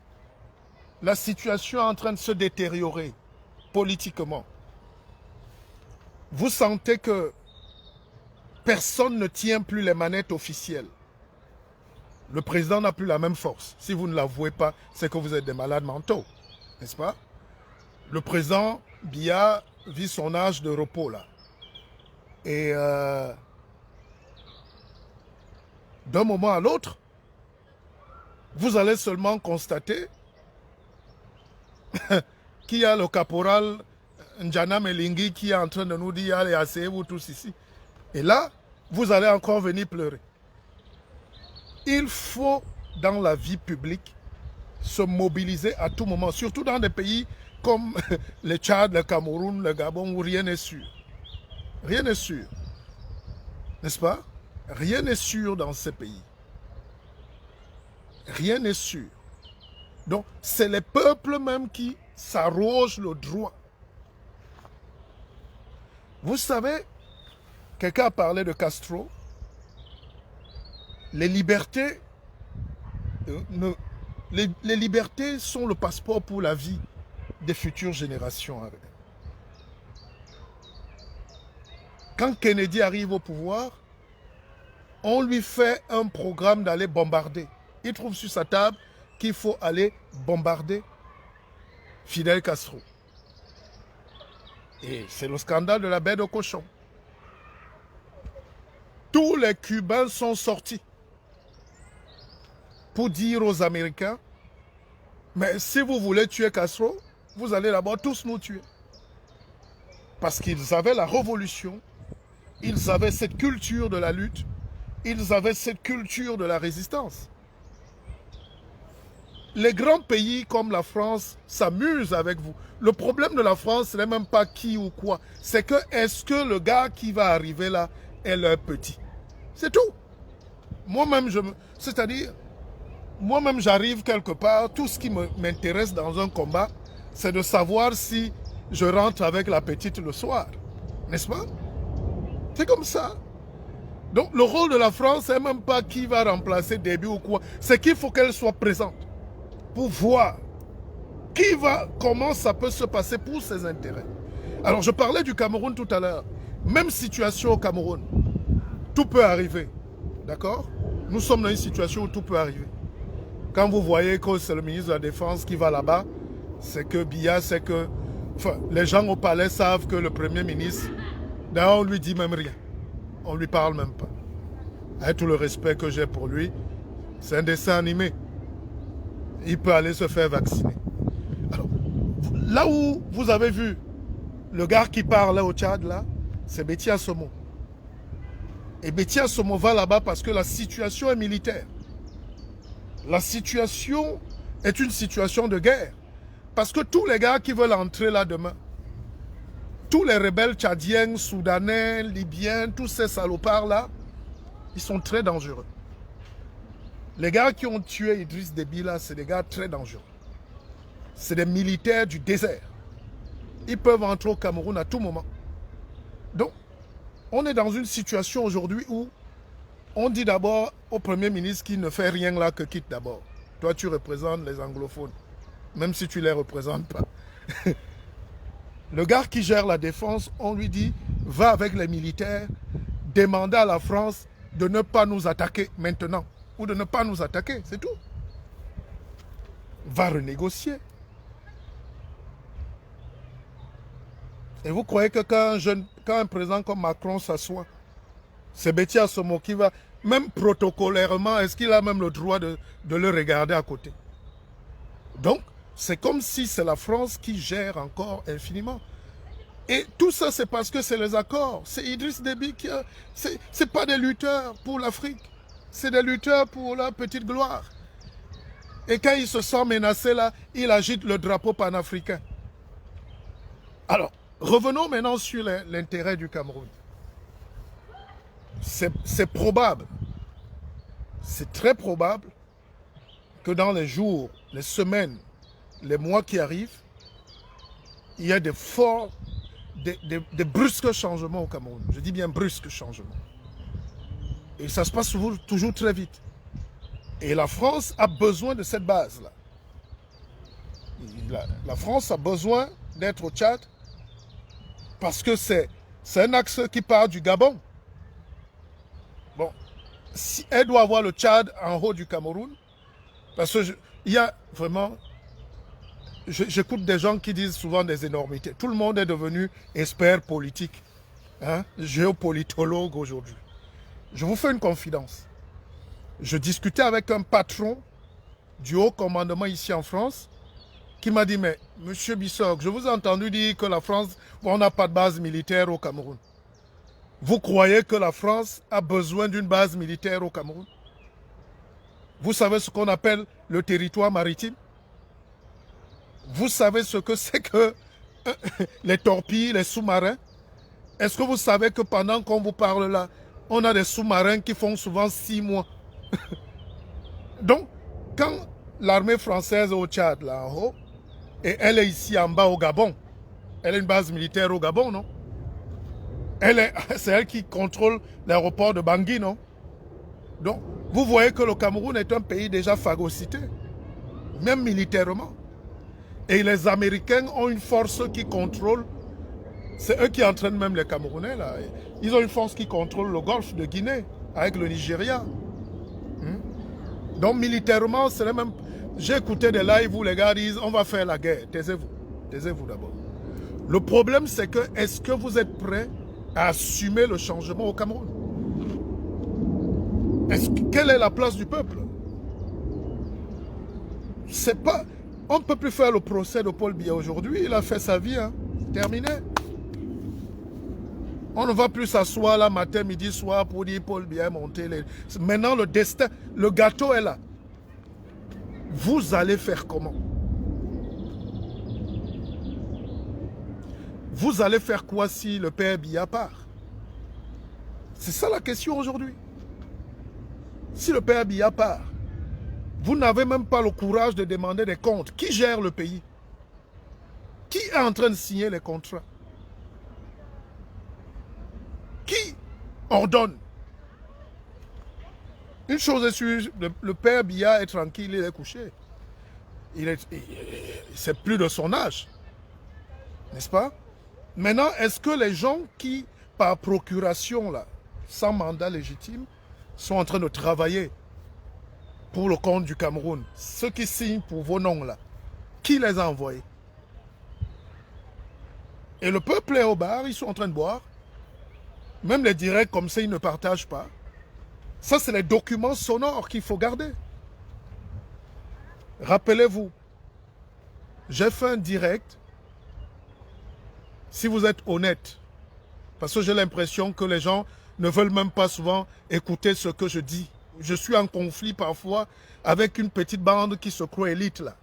la situation est en train de se détériorer politiquement, vous sentez que personne ne tient plus les manettes officielles. Le président n'a plus la même force. Si vous ne l'avouez pas, c'est que vous êtes des malades mentaux. N'est-ce pas? Le président Biya vit son âge de repos là. Et d'un moment à l'autre, vous allez seulement constater qu'il y a le caporal N'Djana Melingi qui est en train de nous dire allez, asseyez-vous tous ici. Et là, vous allez encore venir pleurer. Il faut, dans la vie publique, se mobiliser à tout moment, surtout dans des pays comme le Tchad, le Cameroun, le Gabon, où rien n'est sûr. Rien n'est sûr. N'est-ce pas? Rien n'est sûr dans ces pays. Rien n'est sûr. Donc, c'est les peuples même qui s'arrogent le droit. Vous savez, quelqu'un a parlé de Castro. Les libertés, les libertés sont le passeport pour la vie des futures générations. Quand Kennedy arrive au pouvoir, on lui fait un programme d'aller bombarder. Il trouve sur sa table qu'il faut aller bombarder Fidel Castro. Et c'est le scandale de la baie de cochon. Tous les Cubains sont sortis pour dire aux Américains, mais si vous voulez tuer Castro, vous allez d'abord tous nous tuer. Parce qu'ils avaient la révolution, ils avaient cette culture de la lutte, ils avaient cette culture de la résistance. Les grands pays comme la France s'amusent avec vous. Le problème de la France, ce n'est même pas qui ou quoi. C'est que est-ce que le gars qui va arriver là est leur petit? C'est tout. Moi-même, c'est-à-dire, moi-même, j'arrive quelque part, tout ce qui m'intéresse dans un combat, c'est de savoir si je rentre avec la petite le soir. N'est-ce pas? C'est comme ça. Donc, le rôle de la France, c'est même pas qui va remplacer Déby ou quoi. C'est qu'il faut qu'elle soit présente pour voir comment ça peut se passer pour ses intérêts. Alors, je parlais du Cameroun tout à l'heure. Même situation au Cameroun. Tout peut arriver. D'accord? Nous sommes dans une situation où tout peut arriver. Quand vous voyez que c'est le ministre de la Défense qui va là-bas, c'est que Biya, c'est que... Enfin, les gens au palais savent que le Premier ministre, d'ailleurs, on ne lui dit même rien. On ne lui parle même pas. Avec tout le respect que j'ai pour lui, c'est un dessin animé. Il peut aller se faire vacciner. Alors, là où vous avez vu le gars qui parle là au Tchad, là, c'est Betty Assomo. Et Betty Assomo va là-bas parce que la situation est militaire. La situation est une situation de guerre. Parce que tous les gars qui veulent entrer là demain, tous les rebelles tchadiens, soudanais, libyens, tous ces salopards là, ils sont très dangereux. Les gars qui ont tué Idriss Déby là, c'est des gars très dangereux. C'est des militaires du désert. Ils peuvent entrer au Cameroun à tout moment. Donc, on est dans une situation aujourd'hui où on dit d'abord au Premier ministre qu'il ne fait rien là que quitte d'abord. Toi, tu représentes les anglophones, même si tu ne les représentes pas. Le gars qui gère la défense, on lui dit, va avec les militaires, demandez à la France de ne pas nous attaquer maintenant, ou de ne pas nous attaquer, c'est tout. Va renégocier. Et vous croyez que quand un président comme Macron s'assoit, c'est Betty Assomo qui va, même protocolairement, est-ce qu'il a même le droit de le regarder à côté? Donc, c'est comme si c'est la France qui gère encore infiniment. Et tout ça, c'est parce que c'est les accords. C'est Idriss Déby qui a... C'est pas des lutteurs pour l'Afrique. C'est des lutteurs pour la petite gloire. Et quand il se sent menacé là, il agite le drapeau panafricain. Alors, revenons maintenant sur l'intérêt du Cameroun. C'est probable, c'est très probable que dans les jours, les semaines, les mois qui arrivent, il y a des brusques changements au Cameroun. Je dis bien brusques changements. Et ça se passe toujours très vite. Et la France a besoin de cette base-là. La France a besoin d'être au Tchad parce que c'est un axe qui part du Gabon. Bon, si elle doit avoir le Tchad en haut du Cameroun, parce que il y a vraiment... J'écoute des gens qui disent souvent des énormités. Tout le monde est devenu expert politique, hein, géopolitologue aujourd'hui. Je vous fais une confidence. Je discutais avec un patron du haut commandement ici en France qui m'a dit, mais monsieur Bissok, je vous ai entendu dire que la France, on n'a pas de base militaire au Cameroun. Vous croyez que la France a besoin d'une base militaire au Cameroun? Vous savez ce qu'on appelle le territoire maritime? Vous savez ce que c'est que les torpilles, les sous-marins? Est-ce que vous savez que pendant qu'on vous parle là, on a des sous-marins qui font souvent 6 mois? Donc, quand l'armée française est au Tchad, là en haut, et elle est ici en bas au Gabon, elle a une base militaire au Gabon, non? C'est elle qui contrôle l'aéroport de Bangui, non? Donc, vous voyez que le Cameroun est un pays déjà phagocyté, même militairement. Et les Américains ont une force qui contrôle, c'est eux qui entraînent même les Camerounais, là. Ils ont une force qui contrôle le golfe de Guinée, avec le Nigeria. Donc, militairement, c'est les mêmes... J'ai écouté des lives où les gars disent, on va faire la guerre. Taisez-vous. Taisez-vous d'abord. Le problème, c'est que, est-ce que vous êtes prêts à assumer le changement au Cameroun? Quelle est la place du peuple? C'est pas... On ne peut plus faire le procès de Paul Biya aujourd'hui. Il a fait sa vie, hein. Terminé. On ne va plus s'asseoir là matin, midi, soir pour dire Paul Biya est monté. Maintenant, le destin, le gâteau est là. Vous allez faire comment? Vous allez faire quoi si le père Biya part? C'est ça la question aujourd'hui. Si le père Biya part, vous n'avez même pas le courage de demander des comptes. Qui gère le pays? Qui est en train de signer les contrats? Qui ordonne? Une chose est sûre, le père Biya est tranquille, il est couché. C'est plus de son âge. N'est-ce pas? Maintenant, est-ce que les gens qui, par procuration, là, sans mandat légitime, sont en train de travailler pour le compte du Cameroun, ceux qui signent pour vos noms, là, qui les a envoyés? Et le peuple est au bar, ils sont en train de boire. Même les directs comme ça, ils ne partagent pas. Ça, c'est les documents sonores qu'il faut garder. Rappelez-vous, j'ai fait un direct. Si vous êtes honnête, parce que j'ai l'impression que les gens ne veulent même pas souvent écouter ce que je dis. Je suis en conflit parfois avec une petite bande qui se croit élite là.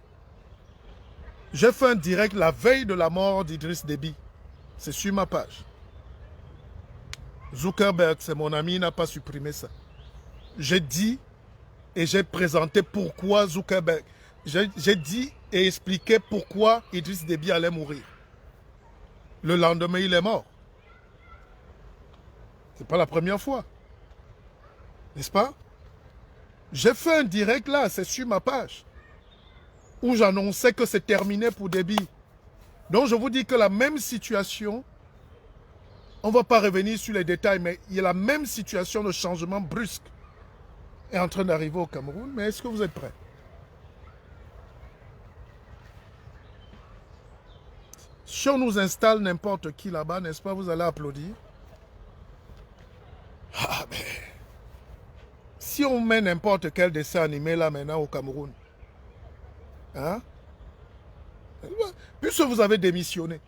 J'ai fait un direct la veille de la mort d'Idriss Déby. C'est sur ma page. Zuckerberg, c'est mon ami, il n'a pas supprimé ça. J'ai dit et j'ai présenté pourquoi Zuckerberg. J'ai dit et expliqué pourquoi Idriss Déby allait mourir. Le lendemain, il est mort. Ce n'est pas la première fois. N'est-ce pas? J'ai fait un direct là, c'est sur ma page, où j'annonçais que c'est terminé pour Déby. Donc je vous dis que la même situation, on ne va pas revenir sur les détails, mais il y a la même situation de changement brusque est en train d'arriver au Cameroun. Mais est-ce que vous êtes prêts? Si on nous installe n'importe qui là-bas, n'est-ce pas, vous allez applaudir? Ah, mais si on met n'importe quel dessin animé là maintenant au Cameroun, hein? Puisque vous avez démissionné.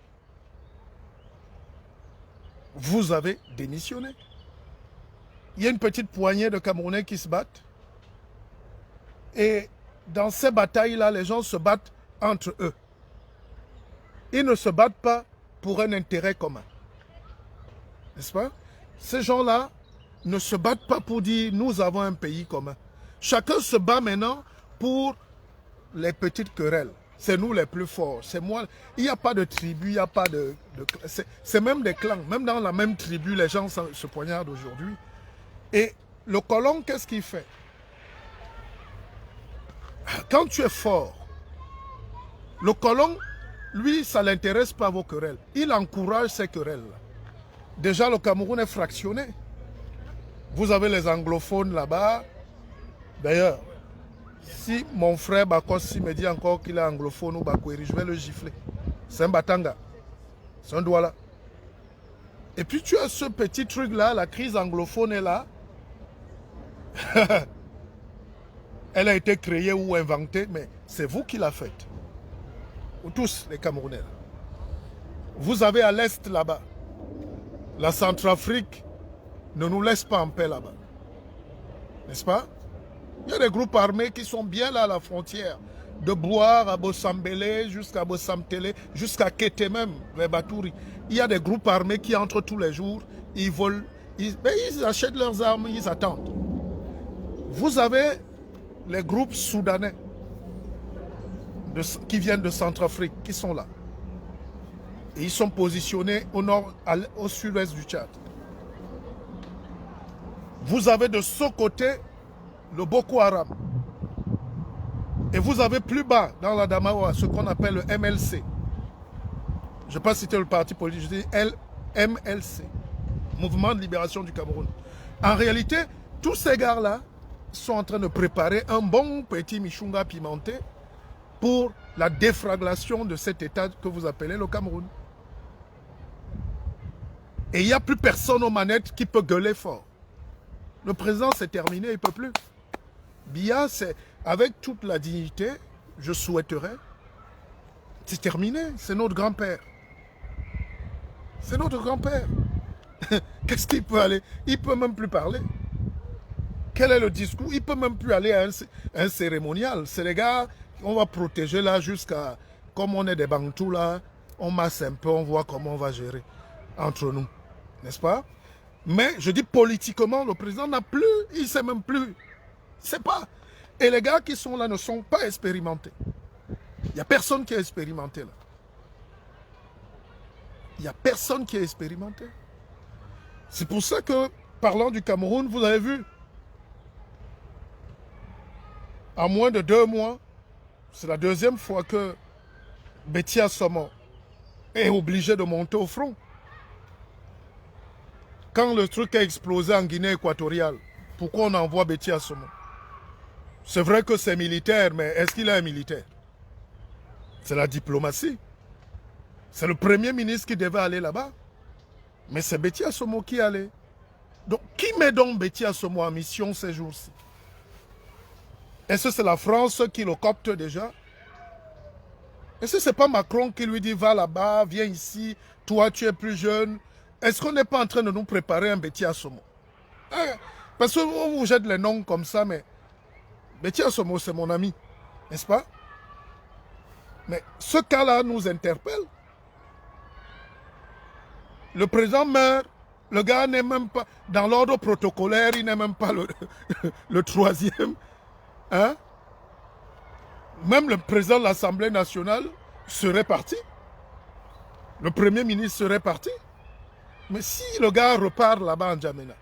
Vous avez démissionné. Il y a une petite poignée de Camerounais qui se battent. Et dans ces batailles-là, les gens se battent entre eux. Ils ne se battent pas pour un intérêt commun. N'est-ce pas? Ces gens-là ne se battent pas pour dire nous avons un pays commun. Chacun se bat maintenant pour les petites querelles. C'est nous les plus forts. C'est moi. Il n'y a pas de tribu, il n'y a pas de c'est même des clans. Même dans la même tribu, les gens se poignardent aujourd'hui. Et le colon, qu'est-ce qu'il fait? Quand tu es fort, le colon, lui, ça ne l'intéresse pas vos querelles. Il encourage ces querelles. Déjà, le Cameroun est fractionné. Vous avez les anglophones là-bas. D'ailleurs, si mon frère Bakossi me dit encore qu'il est anglophone ou Bakweri, je vais le gifler. C'est un Batanga. C'est un Douala. Et puis tu as ce petit truc-là, la crise anglophone est là. Elle a été créée ou inventée, mais c'est vous qui l'avez faite. Ou tous les Camerounais. Vous avez à l'est là-bas. La Centrafrique ne nous laisse pas en paix là-bas. N'est-ce pas? Il y a des groupes armés qui sont bien là à la frontière. De Boire à Bossambélé jusqu'à Bossamtélé, jusqu'à Kété même, les Batouri. Il y a des groupes armés qui entrent tous les jours, ils volent, ils achètent leurs armes, ils attendent. Vous avez les groupes soudanais qui viennent de Centrafrique, qui sont là. Et ils sont positionnés au nord, au sud-ouest du Tchad. Vous avez de ce côté le Boko Haram. Et vous avez plus bas, dans la Damawa, ce qu'on appelle le MLC. Je ne vais pas citer le parti politique, je dis MLC, Mouvement de Libération du Cameroun. En réalité, tous ces gars-là sont en train de préparer un bon petit michunga pimenté pour la déflagration de cet État que vous appelez le Cameroun. Et il n'y a plus personne aux manettes qui peut gueuler fort. Le président, c'est terminé, il ne peut plus. Biya, c'est avec toute la dignité, je souhaiterais, c'est terminé, c'est notre grand-père. C'est notre grand-père. Qu'est-ce qu'il peut aller? Il ne peut même plus parler. Quel est le discours? Il ne peut même plus aller à un cérémonial. C'est les gars, on va protéger là jusqu'à... Comme on est des Bantous là, on masse un peu, on voit comment on va gérer entre nous. N'est-ce pas? Mais je dis politiquement, le président n'a plus, il ne sait même plus. Il ne sait pas. Et les gars qui sont là ne sont pas expérimentés. Il n'y a personne qui est expérimenté là. Il n'y a personne qui est expérimenté. C'est pour ça que, parlant du Cameroun, vous avez vu, en moins de 2 mois, c'est la deuxième fois que Betty Assomo est obligé de monter au front. Quand le truc a explosé en Guinée équatoriale, pourquoi on envoie Betty Assomo? C'est vrai que c'est militaire, mais est-ce qu'il est un militaire? C'est la diplomatie. C'est le premier ministre qui devait aller là-bas. Mais c'est Betty Assomo qui allait. Donc, qui met donc Betty Assomo en mission ces jours-ci? Est-ce que c'est la France qui le copte déjà? Est-ce que ce n'est pas Macron qui lui dit va là-bas, viens ici, toi tu es plus jeune? Est-ce qu'on n'est pas en train de nous préparer un Betty Assomo? Parce qu'on vous jette les noms comme ça, mais Betty Assomo c'est mon ami, n'est-ce pas? Mais ce cas-là nous interpelle. Le président meurt, le gars n'est même pas, dans l'ordre protocolaire, il n'est même pas le troisième. Hein? Même le président de l'Assemblée nationale serait parti. Le premier ministre serait parti. Mais si le gars repart là-bas en Djamena,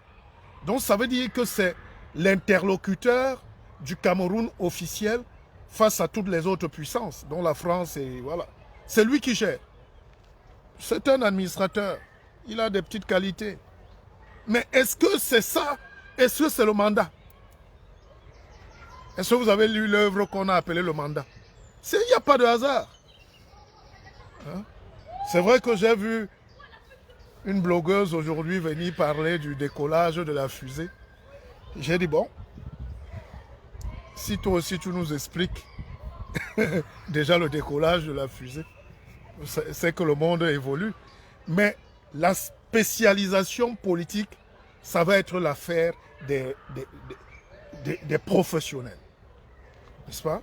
donc ça veut dire que c'est l'interlocuteur du Cameroun officiel face à toutes les autres puissances, dont la France et voilà. C'est lui qui gère. C'est un administrateur. Il a des petites qualités. Mais est-ce que c'est ça? Est-ce que c'est le mandat? Est-ce que vous avez lu l'œuvre qu'on a appelée le mandat? Il n'y a pas de hasard. Hein? C'est vrai que j'ai vu une blogueuse aujourd'hui venir parler du décollage de la fusée. J'ai dit, bon, si toi aussi tu nous expliques déjà le décollage de la fusée, c'est que le monde évolue. Mais la spécialisation politique, ça va être l'affaire des professionnels. N'est-ce pas?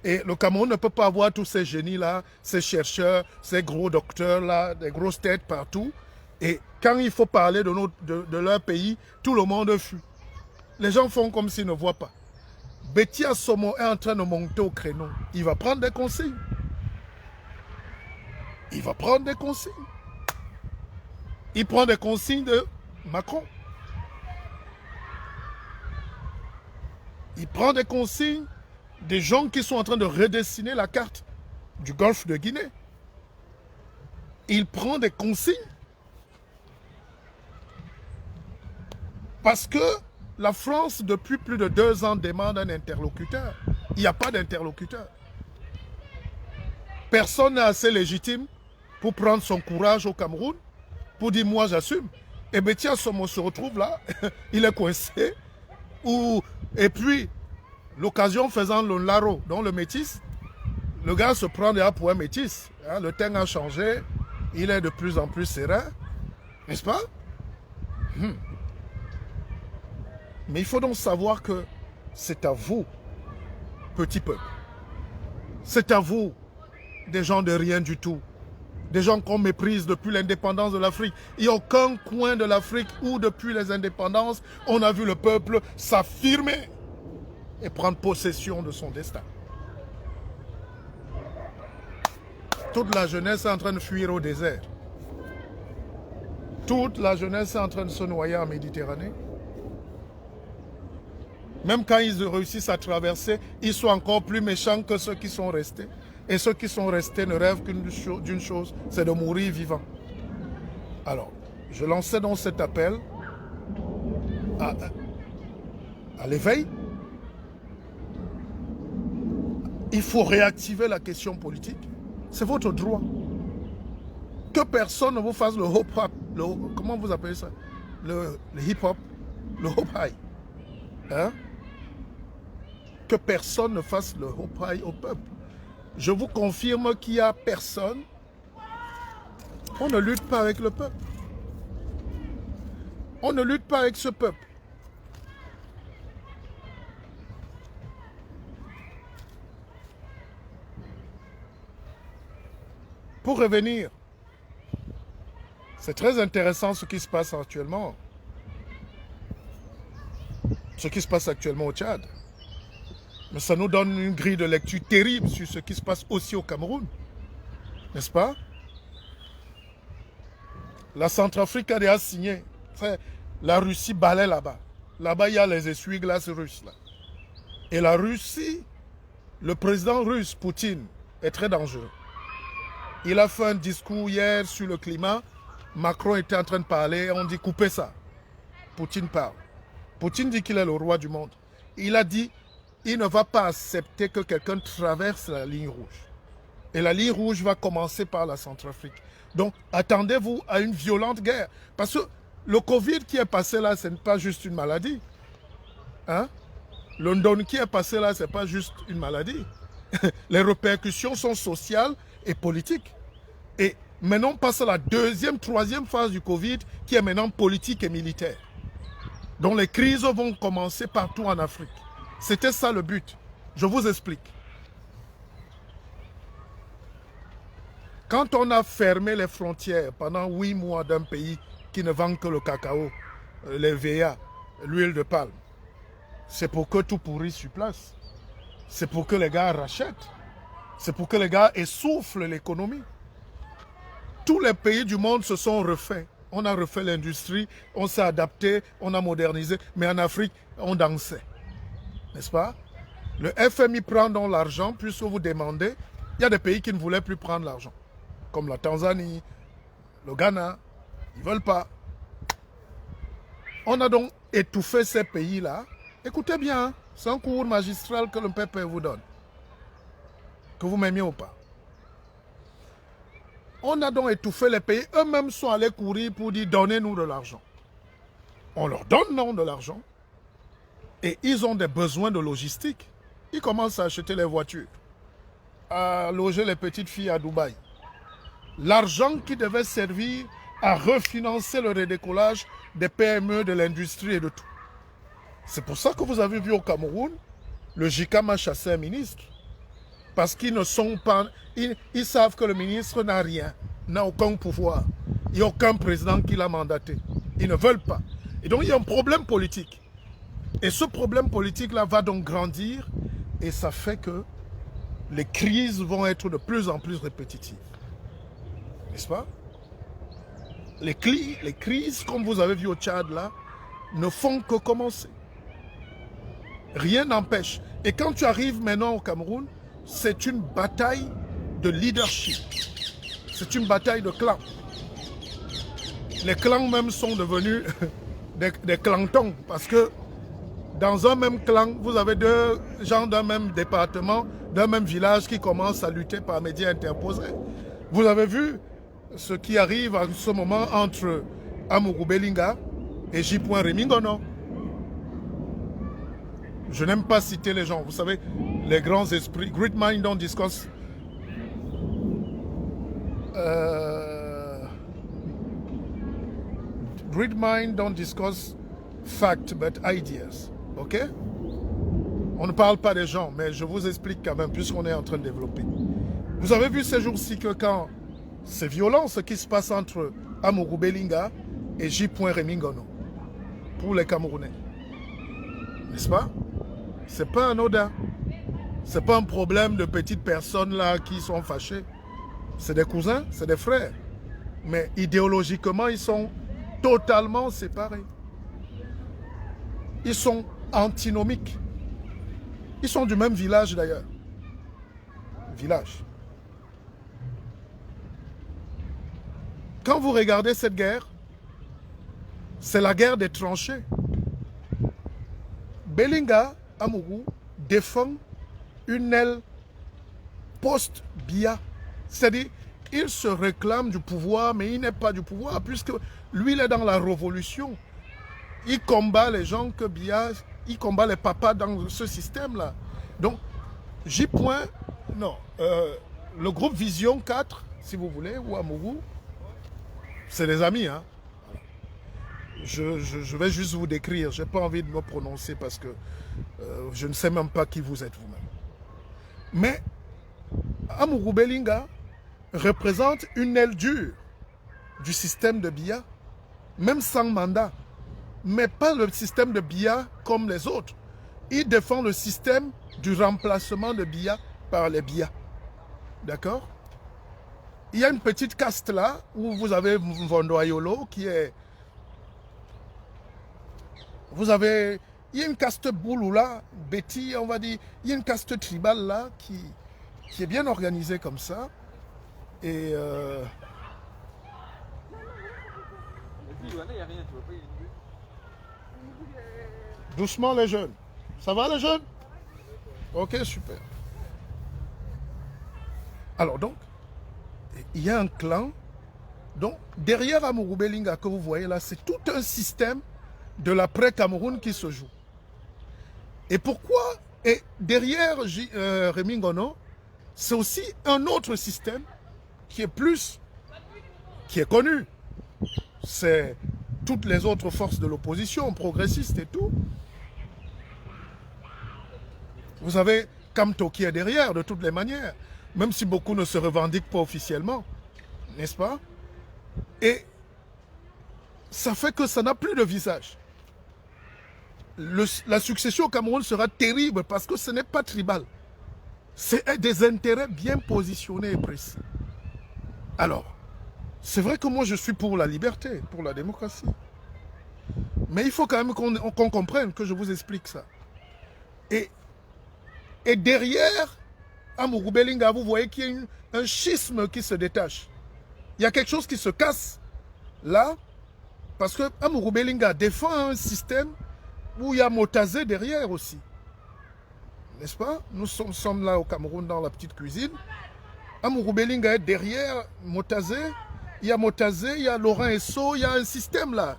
Et le Cameroun ne peut pas avoir tous ces génies-là, ces chercheurs, ces gros docteurs-là, des grosses têtes partout. Et quand il faut parler de leur pays, tout le monde fuit. Les gens font comme s'ils ne voient pas. Betty Assomo est en train de monter au créneau. Il va prendre des consignes. Il va prendre des consignes. Il prend des consignes de Macron. Il prend des consignes des gens qui sont en train de redessiner la carte du golfe de Guinée. Il prend des consignes parce que la France, depuis plus de 2 ans, demande un interlocuteur. Il n'y a pas d'interlocuteur. Personne n'est assez légitime pour prendre son courage au Cameroun, pour dire moi j'assume. Et Betty Assomo se retrouve là, il est coincé. Et puis, l'occasion faisant le laro, donc le métis, le gars se prend déjà pour un métis. Hein, le temps a changé, il est de plus en plus serein, n'est-ce pas? Mais il faut donc savoir que c'est à vous, petit peuple. C'est à vous, des gens de rien du tout. Des gens qu'on méprise depuis l'indépendance de l'Afrique. Il n'y a aucun coin de l'Afrique où, depuis les indépendances, on a vu le peuple s'affirmer et prendre possession de son destin. Toute la jeunesse est en train de fuir au désert. Toute la jeunesse est en train de se noyer en Méditerranée. Même quand ils réussissent à traverser, ils sont encore plus méchants que ceux qui sont restés. Et ceux qui sont restés ne rêvent d'une chose, c'est de mourir vivant. Alors, je lançais donc cet appel à l'éveil. Il faut réactiver la question politique. C'est votre droit. Que personne ne vous fasse le hop-hop. Comment vous appelez ça? Le hip-hop. Le hop-high. Hein? Que personne ne fasse le hop-high au peuple. Je vous confirme qu'il n'y a personne. On ne lutte pas avec le peuple. On ne lutte pas avec ce peuple. Pour revenir, c'est très intéressant ce qui se passe actuellement. Ce qui se passe actuellement au Tchad. Mais ça nous donne une grille de lecture terrible sur ce qui se passe aussi au Cameroun. N'est-ce pas? La Centrafrique a déjà signé. La Russie balaie là-bas. Là-bas, il y a les essuie-glaces russes. Là. Et la Russie, le président russe, Poutine, est très dangereux. Il a fait un discours hier sur le climat. Macron était en train de parler. On dit coupez ça. Poutine parle. Poutine dit qu'il est le roi du monde. Il a dit il ne va pas accepter que quelqu'un traverse la ligne rouge. Et la ligne rouge va commencer par la Centrafrique. Donc, attendez-vous à une violente guerre. Parce que le Covid qui est passé là, ce n'est pas juste une maladie. Hein? London qui est passé là, ce n'est pas juste une maladie. Les répercussions sont sociales et politiques. Et maintenant, on passe à la deuxième, troisième phase du Covid qui est maintenant politique et militaire. Donc, les crises vont commencer partout en Afrique. C'était ça le but. Je vous explique. Quand on a fermé les frontières pendant 8 mois d'un pays qui ne vend que le cacao, les VA, l'huile de palme, c'est pour que tout pourrisse sur place. C'est pour que les gars rachètent. C'est pour que les gars essoufflent l'économie. Tous les pays du monde se sont refaits. On a refait l'industrie, on s'est adapté, on a modernisé. Mais en Afrique, on dansait. N'est-ce pas? Le FMI prend donc l'argent, puisque vous demandez. Il y a des pays qui ne voulaient plus prendre l'argent. Comme la Tanzanie, le Ghana. Ils ne veulent pas. On a donc étouffé ces pays-là. Écoutez bien, hein, c'est un cours magistral que le peuple vous donne. Que vous m'aimiez ou pas. On a donc étouffé les pays. Eux-mêmes sont allés courir pour dire donnez-nous de l'argent. On leur donne non de l'argent. Et ils ont des besoins de logistique. Ils commencent à acheter les voitures. À loger les petites filles à Dubaï. L'argent qui devait servir à refinancer le redécollage des PME, de l'industrie et de tout. C'est pour ça que vous avez vu au Cameroun, le JICAM a chassé un ministre. Parce qu'ils ne sont pas... Ils savent que le ministre n'a rien, n'a aucun pouvoir. Il n'y a aucun président qui l'a mandaté. Ils ne veulent pas. Et donc il y a un problème politique. Et ce problème politique-là va donc grandir et ça fait que les crises vont être de plus en plus répétitives. N'est-ce pas? Les crises, comme vous avez vu au Tchad là, ne font que commencer. Rien n'empêche. Et quand tu arrives maintenant au Cameroun, c'est une bataille de leadership. C'est une bataille de clans. Les clans même sont devenus des clantons parce que dans un même clan, vous avez deux gens d'un même département, d'un même village qui commencent à lutter par médias interposés. Vous avez vu ce qui arrive en ce moment entre Amourou Belinga et J. Remingono. Je n'aime pas citer les gens. Vous savez, les grands esprits. Great mind don't discuss. Great mind don't discuss facts, but ideas. Ok? On ne parle pas des gens, mais je vous explique quand même, puisqu'on est en train de développer. Vous avez vu ces jours-ci que quand c'est violent ce qui se passe entre Amourou Belinga et J. Remingono pour les Camerounais. N'est-ce pas? C'est pas anodin. C'est pas un problème de petites personnes là qui sont fâchées. C'est des cousins, c'est des frères. Mais idéologiquement, ils sont totalement séparés. Ils sont antinomiques. Ils sont du même village d'ailleurs. Village. Quand vous regardez cette guerre, c'est la guerre des tranchées. Belinga, Amourou, défend une aile post-Biya. C'est-à-dire, il se réclame du pouvoir, mais il n'est pas du pouvoir, puisque lui, il est dans la révolution. Il combat les gens que Biya, il combat les papas dans ce système-là. Donc, J. Non, le groupe Vision 4, si vous voulez, ou Amourou, c'est des amis. Hein? Je vais juste vous décrire. Je n'ai pas envie de me prononcer parce que je ne sais même pas qui vous êtes vous-même. Mais Amourou Belinga représente une aile dure du système de Biya, même sans mandat. Mais pas le système de Biya comme les autres. Il défend le système du remplacement de Biya par les Biya. D'accord? Il y a une petite caste là, où vous avez Mvondoayolo qui est... il y a une caste boulou là, Betty, on va dire, il y a une caste tribale là qui est bien organisée comme ça. Et doucement les jeunes. Ça va les jeunes? Ok, super. Alors donc, il y a un clan. Donc, derrière Amourou Belinga que vous voyez là, c'est tout un système de l'après-Cameroun qui se joue. Et pourquoi? Et derrière Rémi Ngono, c'est aussi un autre système qui est connu. C'est toutes les autres forces de l'opposition, progressistes et tout. Vous avez Kamto qui est derrière, de toutes les manières, même si beaucoup ne se revendiquent pas officiellement, n'est-ce pas? Et ça fait que ça n'a plus de visage. La succession au Cameroun sera terrible parce que ce n'est pas tribal. C'est des intérêts bien positionnés et précis. Alors, c'est vrai que moi je suis pour la liberté, pour la démocratie. Mais il faut quand même qu'on comprenne, que je vous explique ça. Et derrière Amourou Belinga, vous voyez qu'il y a un schisme qui se détache. Il y a quelque chose qui se casse là, parce que Amourou Belinga défend un système où il y a Motazé derrière aussi. N'est-ce pas? Nous sommes là au Cameroun dans la petite cuisine. Amourou Belinga est derrière Motazé. Il y a Motazé, il y a Laurent Esso, il y a un système là.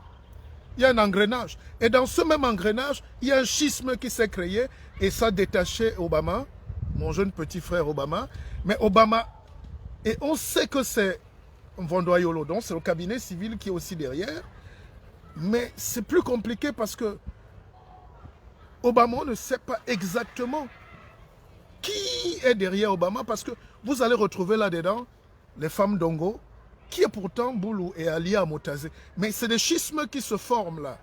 Il y a un engrenage. Et dans ce même engrenage, il y a un schisme qui s'est créé et ça détachait Obama, mon jeune petit frère Obama. Mais Obama, et on sait que c'est Mvondoayolo, donc c'est le cabinet civil qui est aussi derrière. Mais c'est plus compliqué parce que Obama ne sait pas exactement qui est derrière Obama parce que vous allez retrouver là-dedans les femmes d'Ongo, qui est pourtant Boulou et allié à Motazé. Mais c'est des schismes qui se forment là.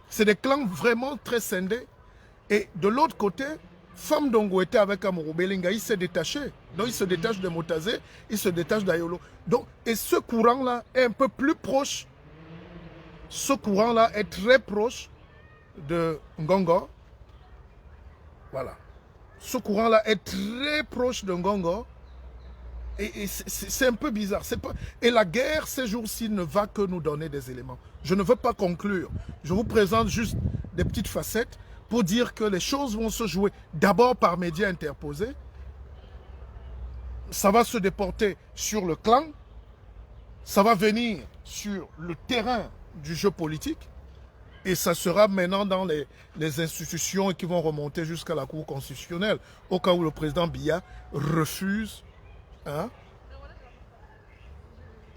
C'est des clans vraiment très scindés. Et de l'autre côté, Femme d'Ongo était avec Amourou Belinga, il s'est détaché. Donc il se détache de Motazé, il se détache d'Ayolo. Donc, et ce courant-là est un peu plus proche. Ce courant-là est très proche de Ngongo. Voilà. Ce courant-là est très proche de Ngongo. Et c'est un peu bizarre. Pas... Et la guerre, ces jours-ci, ne va que nous donner des éléments. Je ne veux pas conclure. Je vous présente juste des petites facettes pour dire que les choses vont se jouer d'abord par médias interposés. Ça va se déporter sur le clan. Ça va venir sur le terrain du jeu politique. Et ça sera maintenant dans les institutions qui vont remonter jusqu'à la Cour constitutionnelle. Au cas où le président Biya refuse. Hein?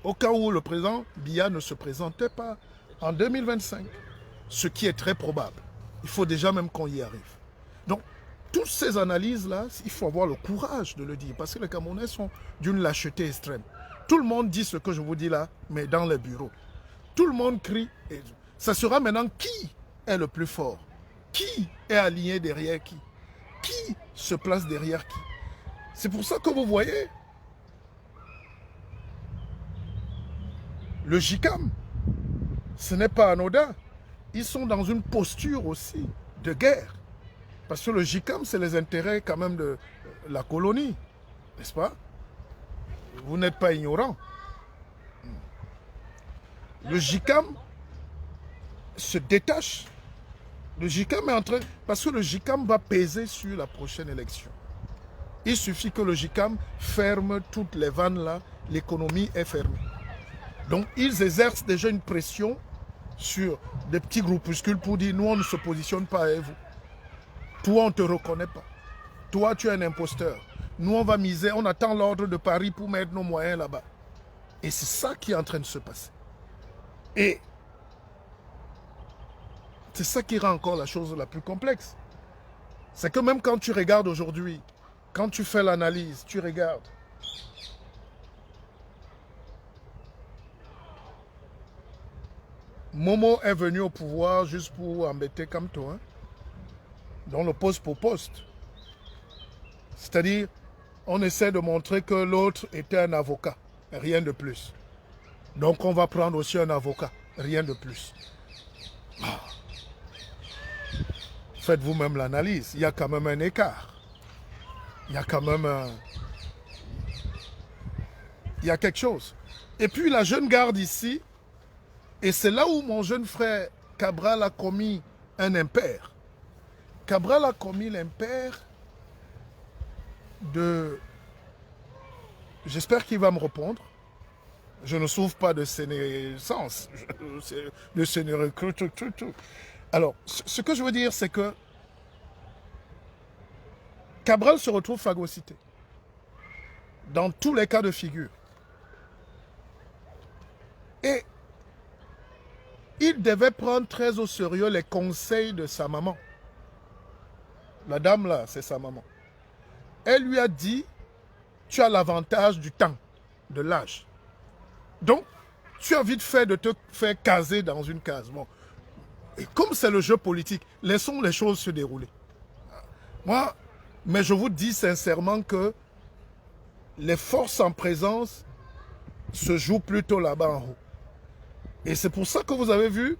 Au cas où le président Biya ne se présentait pas en 2025. Ce qui est très probable. Il faut déjà même qu'on y arrive. Donc, toutes ces analyses-là, il faut avoir le courage de le dire. Parce que les Camerounais sont d'une lâcheté extrême. Tout le monde dit ce que je vous dis là, mais dans les bureaux. Tout le monde crie. Et ça sera maintenant qui est le plus fort. Qui est aligné derrière qui? Qui se place derrière qui? C'est pour ça que vous voyez le JICAM, ce n'est pas anodin. Ils sont dans une posture aussi de guerre. Parce que le JICAM, c'est les intérêts quand même de la colonie. N'est-ce pas? Vous n'êtes pas ignorant. Le JICAM se détache. Le JICAM est en train... Parce que le JICAM va peser sur la prochaine élection. Il suffit que le JICAM ferme toutes les vannes là. L'économie est fermée. Donc, ils exercent déjà une pression sur des petits groupuscules pour dire, nous, on ne se positionne pas avec vous. Toi, on ne te reconnaît pas. Toi, tu es un imposteur. Nous, on va miser, on attend l'ordre de Paris pour mettre nos moyens là-bas. Et c'est ça qui est en train de se passer. Et C'est ça qui rend encore la chose la plus complexe. C'est que même quand tu regardes aujourd'hui, quand tu fais l'analyse, tu regardes. Momo est venu au pouvoir juste pour embêter Kamto, hein, dans le poste pour poste. C'est-à-dire, on essaie de montrer que l'autre était un avocat, rien de plus. Donc on va prendre aussi un avocat, rien de plus. Faites vous-même l'analyse, il y a quand même un écart. Il y a quand même il y a quelque chose. Et puis la jeune garde ici, et c'est là où mon jeune frère Cabral a commis un impair. Cabral a commis l'impair de... J'espère qu'il va me répondre. Je ne souffre pas de sénescence, de sénérecruture. Alors, ce que je veux dire, c'est que Cabral se retrouve phagocyté. Dans tous les cas de figure. Et il devait prendre très au sérieux les conseils de sa maman. La dame là, c'est sa maman. Elle lui a dit, tu as l'avantage du temps, de l'âge. Donc, tu as vite fait de te faire caser dans une case. Bon. Et comme c'est le jeu politique, laissons les choses se dérouler. Moi, mais je vous dis sincèrement que les forces en présence se jouent plutôt là-bas en haut. Et c'est pour ça que vous avez vu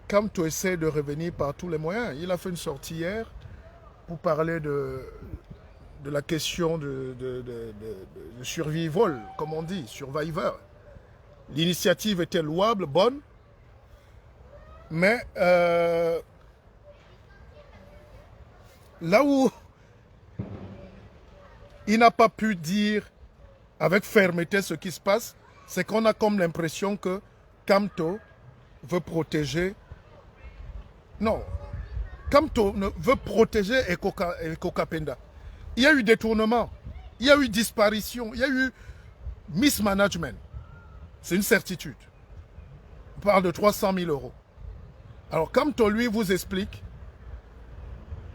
Kamto essaie de revenir par tous les moyens. Il a fait une sortie hier pour parler de la question de survival, comme on dit, survivor. L'initiative était louable, bonne, mais là où il n'a pas pu dire avec fermeté ce qui se passe, c'est qu'on a comme l'impression que Kamto veut protéger... Non, Kamto veut protéger Ekoka Penda. Il y a eu détournement, il y a eu disparition, il y a eu mismanagement. C'est une certitude. On parle de 300 000 €. Alors Kamto, lui, vous explique,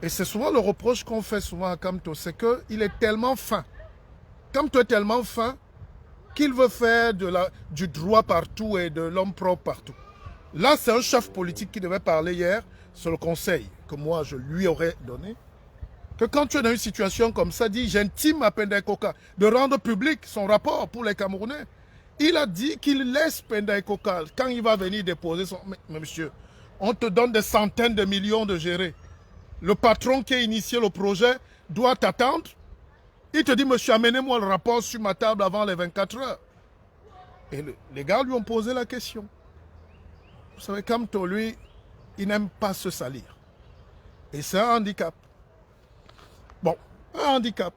et c'est souvent le reproche qu'on fait souvent à Kamto, c'est qu'il est tellement fin. Kamto est tellement fin qu'il veut faire du droit partout et de l'homme propre partout. Là, c'est un chef politique qui devait parler hier sur le conseil que moi, je lui aurais donné. Que quand tu es dans une situation comme ça, dit, j'intime à Penda Ekoka de rendre public son rapport pour les Camerounais. Il a dit qu'il laisse Penda Ekoka, quand il va venir déposer son... Mais monsieur, on te donne des centaines de millions de gérer. Le patron qui a initié le projet doit t'attendre. Il te dit, monsieur, amenez-moi le rapport sur ma table avant les 24 heures. Et les gars lui ont posé la question. Vous savez, Kamto, lui, il n'aime pas se salir. Et c'est un handicap. Bon, un handicap.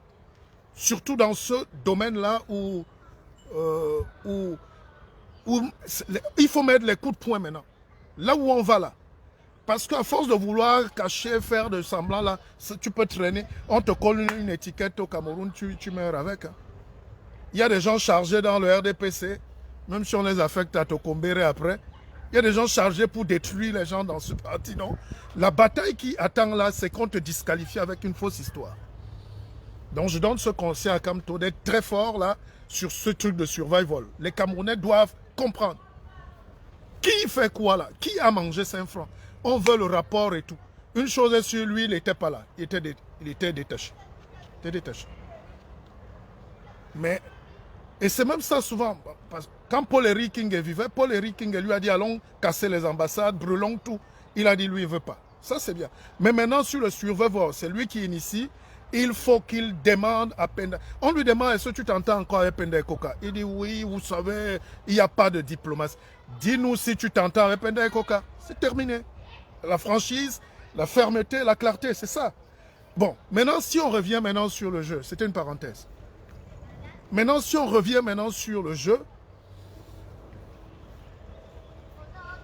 Surtout dans ce domaine-là où il faut mettre les coups de poing maintenant. Là où on va là. Parce qu'à force de vouloir cacher, faire de semblant là, tu peux traîner. On te colle une étiquette au Cameroun, tu meurs avec. Hein. Il y a des gens chargés dans le RDPC, même si on les affecte à Tokombéré après. Il y a des gens chargés pour détruire les gens dans ce parti. Non. La bataille qui attend là, c'est qu'on te disqualifie avec une fausse histoire. Donc je donne ce conseil à Kamto d'être très fort là sur ce truc de survival. Les Camerounais doivent comprendre. Qui fait quoi là? Qui a mangé 5 francs? On veut le rapport et tout. Une chose est sûre, lui, il n'était pas là. Il était détaché. Il était détaché. Mais, et c'est même ça souvent. Parce que quand Paul-Henri King vivait, Paul-Henri King lui a dit allons casser les ambassades, brûlons tout. Il a dit lui, il ne veut pas. Ça, c'est bien. Mais maintenant, sur le survivor, c'est lui qui initie. Il faut qu'il demande à Penda. On lui demande, est-ce que tu t'entends encore avec Penda Ekoka? Il dit, oui, vous savez, il n'y a pas de diplomatie. Dis-nous si tu t'entends avec Penda Ekoka. C'est terminé. La franchise, la fermeté, la clarté, c'est ça. Bon, maintenant, si on revient maintenant sur le jeu, c'était une parenthèse. Maintenant, si on revient maintenant sur le jeu,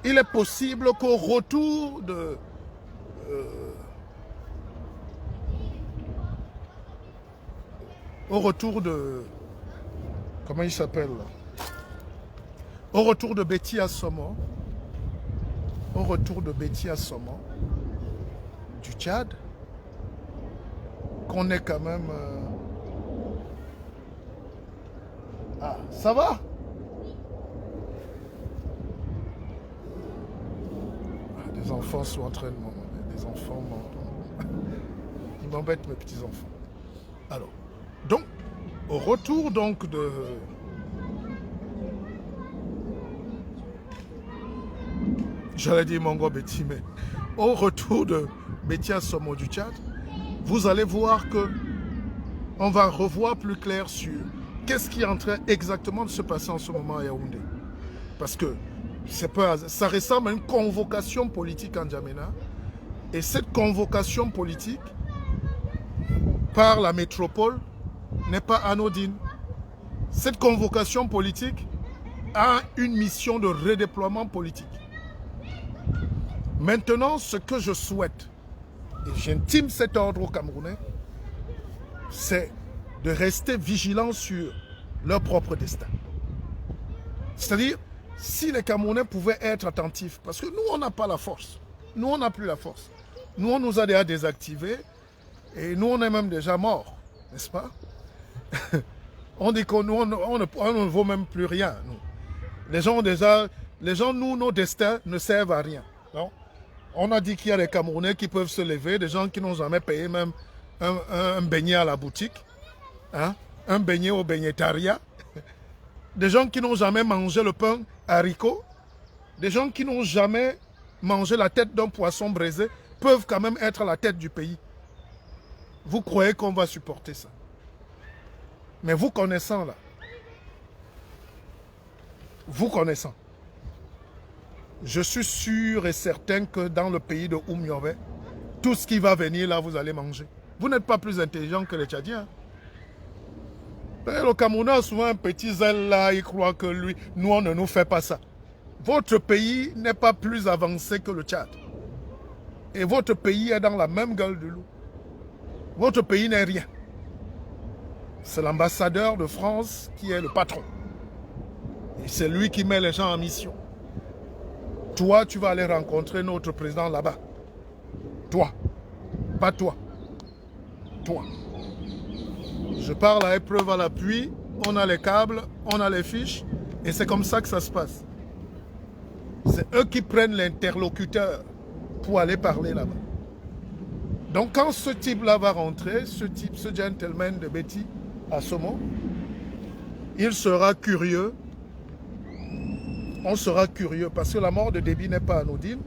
il est possible qu'au retour de... Comment il s'appelle là? Au retour de Betty Assomo, au retour de Betty Assomo, du Tchad, qu'on est quand même... Ah, ça va? Les enfants sont en train de m'embêter. Les enfants ils m'embêtent, mes petits-enfants. Alors, donc, au retour donc de... J'allais dire Mongo Betty, mais au retour de Betty Assomo du Tchad, vous allez voir que on va revoir plus clair sur qu'est-ce qui est en train exactement de se passer en ce moment à Yaoundé. Parce que ça ressemble à une convocation politique en N'Djamena. Et cette convocation politique par la métropole n'est pas anodine. Cette convocation politique a une mission de redéploiement politique. Maintenant, ce que je souhaite, et j'intime cet ordre aux Camerounais, c'est de rester vigilants sur leur propre destin. C'est-à-dire, si les Camerounais pouvaient être attentifs, parce que nous, on n'a pas la force. Nous, on n'a plus la force. Nous, on nous a déjà désactivés, et nous, on est même déjà morts, n'est-ce pas? On dit qu'on ne vaut même plus rien. Nous. Les gens, nous, nos destins ne servent à rien. Non? On a dit qu'il y a des Camerounais qui peuvent se lever, des gens qui n'ont jamais payé même un beignet à la boutique, hein? Un beignet au beignettaria, des gens qui n'ont jamais mangé le pain haricot, des gens qui n'ont jamais mangé la tête d'un poisson braisé, peuvent quand même être à la tête du pays. Vous croyez qu'on va supporter ça? Mais vous connaissant là, vous connaissant, je suis sûr et certain que dans le pays de Oumyové, tout ce qui va venir là, vous allez manger. Vous n'êtes pas plus intelligent que les Tchadiens. Le Camerounais a souvent un petit zèle là, il croit que lui, nous on ne nous fait pas ça. Votre pays n'est pas plus avancé que le Tchad. Et votre pays est dans la même gueule du loup. Votre pays n'est rien. C'est l'ambassadeur de France qui est le patron. Et c'est lui qui met les gens en mission. Toi, tu vas aller rencontrer notre président là-bas. Toi. Pas toi. Toi. Je parle à épreuve à l'appui. On a les câbles, on a les fiches. Et c'est comme ça que ça se passe. C'est eux qui prennent l'interlocuteur pour aller parler là-bas. Donc quand ce type-là va rentrer, ce gentleman de Betty Assomo, il sera curieux. On sera curieux parce que la mort de Déby n'est pas anodine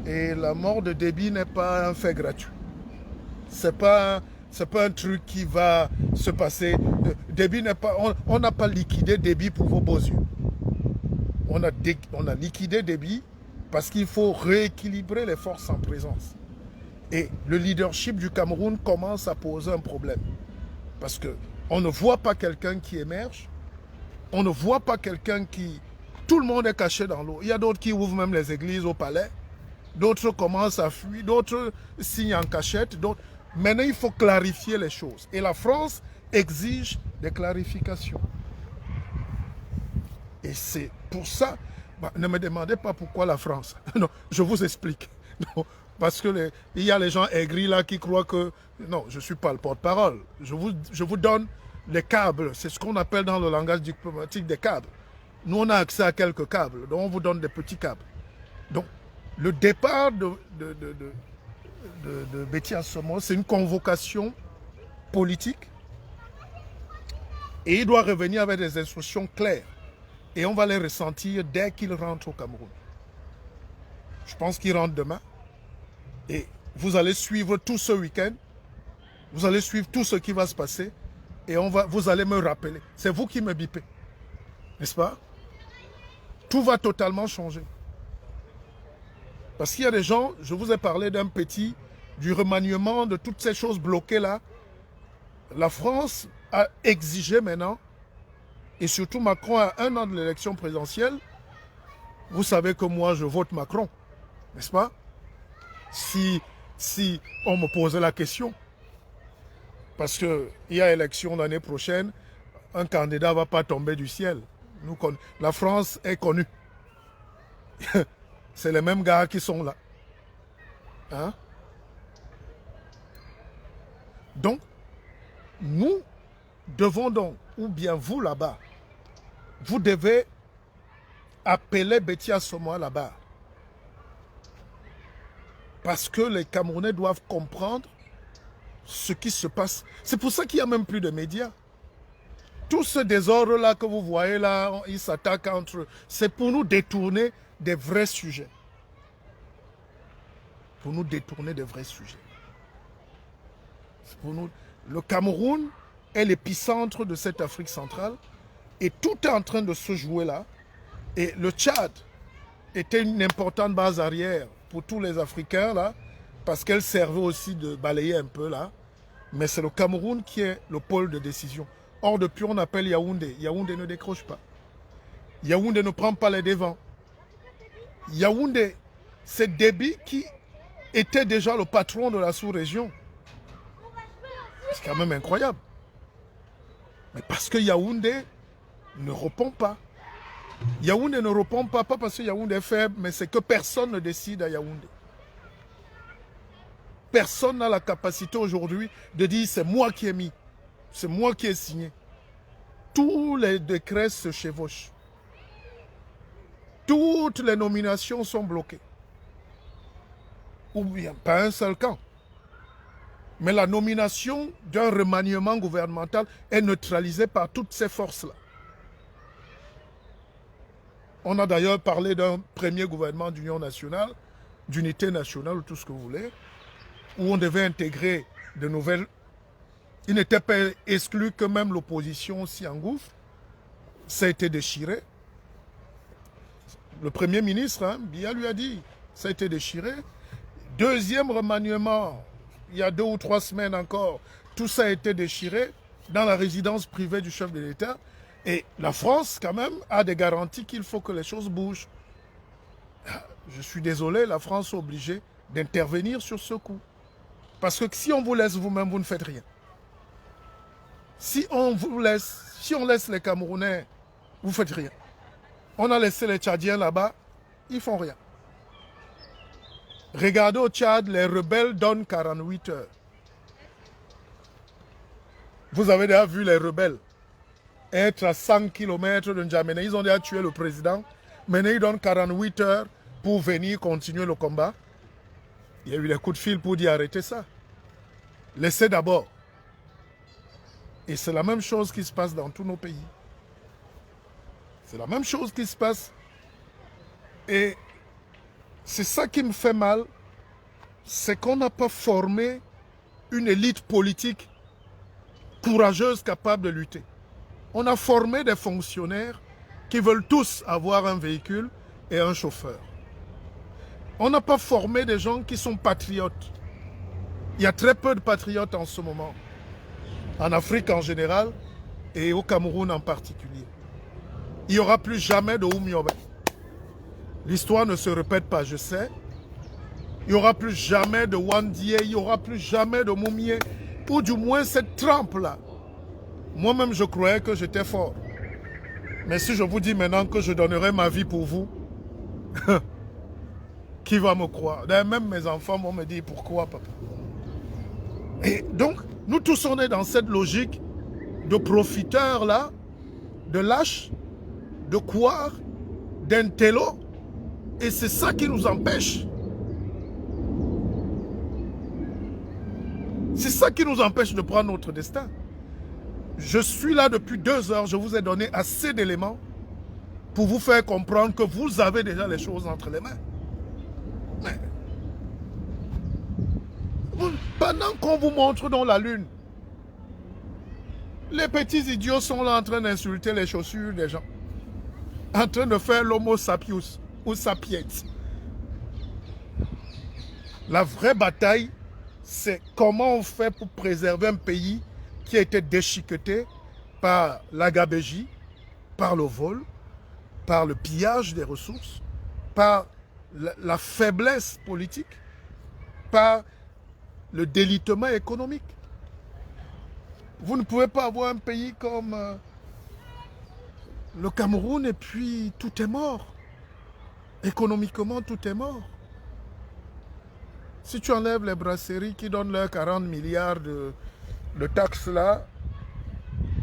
et la mort de Déby n'est pas un fait gratuit. C'est pas un truc qui va se passer. Déby n'est pas, on n'a pas liquidé Déby pour vos beaux yeux. On a liquidé Déby parce qu'il faut rééquilibrer les forces en présence. Et le leadership du Cameroun commence à poser un problème. Parce qu'on ne voit pas quelqu'un qui émerge, on ne voit pas quelqu'un qui... Tout le monde est caché dans l'eau. Il y a d'autres qui ouvrent même les églises au palais, d'autres commencent à fuir, d'autres signent en cachette, d'autres... Maintenant, il faut clarifier les choses. Et la France exige des clarifications. Et c'est pour ça... Bah, ne me demandez pas pourquoi la France. Non, je vous explique. Non, parce que il y a les gens aigris là qui croient que... Non, je ne suis pas le porte-parole. Je vous donne les câbles. C'est ce qu'on appelle dans le langage diplomatique des câbles. Nous, on a accès à quelques câbles. Donc, on vous donne des petits câbles. Donc, le départ de Betty Assomo, c'est une convocation politique. Et il doit revenir avec des instructions claires. Et on va les ressentir dès qu'il rentre au Cameroun. Je pense qu'il rentre demain. Et vous allez suivre tout ce week-end. Vous allez suivre tout ce qui va se passer. Et vous allez me rappeler. C'est vous qui me bipez. N'est-ce pas? Tout va totalement changer. Parce qu'il y a des gens, je vous ai parlé du remaniement, de toutes ces choses bloquées là. La France a exigé maintenant, et surtout Macron à 1 an de l'élection présidentielle, vous savez que moi je vote Macron, n'est-ce pas? Si on me posait la question, parce qu'il y a élection l'année prochaine, un candidat ne va pas tomber du ciel. La France est connue. C'est les mêmes gars qui sont là. Hein? Donc, nous devons donc, ou bien vous là-bas, vous devez appeler Betty Assomoa là-bas. Parce que les Camerounais doivent comprendre ce qui se passe. C'est pour ça qu'il n'y a même plus de médias. Tout ce désordre-là que vous voyez là, ils s'attaquent entre eux. C'est pour nous détourner des vrais sujets. Pour nous détourner des vrais sujets. Pour nous. Le Cameroun est l'épicentre de cette Afrique centrale et tout est en train de se jouer là. Et le Tchad était une importante base arrière pour tous les Africains là, parce qu'elle servait aussi de balayer un peu là. Mais c'est le Cameroun qui est le pôle de décision. Or, depuis, on appelle Yaoundé. Yaoundé ne décroche pas. Yaoundé ne prend pas les devants. Yaoundé, c'est Déby qui était déjà le patron de la sous-région. C'est quand même incroyable. Mais parce que Yaoundé ne répond pas. Yaoundé ne répond pas parce que Yaoundé est faible, mais c'est que personne ne décide à Yaoundé. Personne n'a la capacité aujourd'hui de dire c'est moi qui ai mis. C'est moi qui ai signé. Tous les décrets se chevauchent. Toutes les nominations sont bloquées. Ou bien, pas un seul camp. Mais la nomination d'un remaniement gouvernemental est neutralisée par toutes ces forces-là. On a d'ailleurs parlé d'un premier gouvernement d'union nationale, d'unité nationale, ou tout ce que vous voulez, où on devait intégrer de nouvelles. Il n'était pas exclu que même l'opposition s'y engouffre. Ça a été déchiré. Le Premier ministre, Biya lui a dit, ça a été déchiré. Deuxième remaniement, il y a 2 ou 3 semaines encore, tout ça a été déchiré dans la résidence privée du chef de l'État. Et la France, quand même, a des garanties qu'il faut que les choses bougent. Je suis désolé, la France est obligée d'intervenir sur ce coup. Parce que si on vous laisse vous-même, vous ne faites rien. Si on laisse les Camerounais, vous ne faites rien. On a laissé les Tchadiens là-bas, ils ne font rien. Regardez au Tchad, les rebelles donnent 48 heures. Vous avez déjà vu les rebelles être à 100 km de N'Djamena. Ils ont déjà tué le président. Maintenant, ils donnent 48 heures pour venir continuer le combat. Il y a eu des coups de fil pour dire arrêtez ça. Laissez d'abord. Et c'est la même chose qui se passe dans tous nos pays. C'est la même chose qui se passe. Et c'est ça qui me fait mal. C'est qu'on n'a pas formé une élite politique courageuse, capable de lutter. On a formé des fonctionnaires qui veulent tous avoir un véhicule et un chauffeur. On n'a pas formé des gens qui sont patriotes. Il y a très peu de patriotes en ce moment. En Afrique en général et au Cameroun en particulier. Il n'y aura plus jamais de Oumiobe. L'histoire ne se répète pas, je sais. Il n'y aura plus jamais de Wandie, il n'y aura plus jamais de Moumié. Ou du moins cette trempe-là. Moi-même, je croyais que j'étais fort. Mais si je vous dis maintenant que je donnerai ma vie pour vous, qui va me croire? Même mes enfants vont me dire pourquoi, papa? Et donc, nous tous, on est dans cette logique de profiteurs là, de lâches, de couards, d'intello. Et c'est ça qui nous empêche. C'est ça qui nous empêche de prendre notre destin. Je suis là depuis 2 heures, je vous ai donné assez d'éléments pour vous faire comprendre que vous avez déjà les choses entre les mains. Mais pendant qu'on vous montre dans la lune, les petits idiots sont là en train d'insulter les chaussures des gens. En train de faire l'homo sapiens ou sapiens. La vraie bataille, c'est comment on fait pour préserver un pays qui a été déchiqueté par la gabegie, par le vol, par le pillage des ressources, par la faiblesse politique, par le délitement économique. Vous ne pouvez pas avoir un pays comme le Cameroun et puis tout est mort. Économiquement, tout est mort. Si tu enlèves les brasseries qui donnent leurs 40 milliards de taxes là,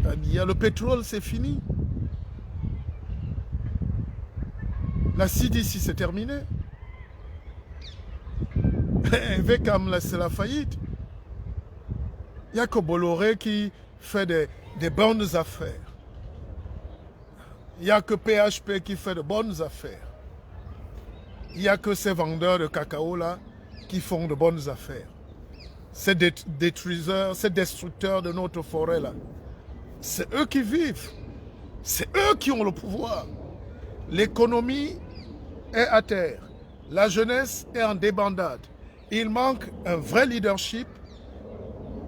le pétrole, c'est fini. La CDC, c'est terminé. Avec Amla, c'est la faillite. Il n'y a que Bolloré qui fait des bonnes affaires. Il n'y a que PHP qui fait de bonnes affaires. Il n'y a que ces vendeurs de cacao là qui font de bonnes affaires. Ces détruiseurs, ces destructeurs de notre forêt là. C'est eux qui vivent. C'est eux qui ont le pouvoir. L'économie est à terre. La jeunesse est en débandade. Il manque un vrai leadership.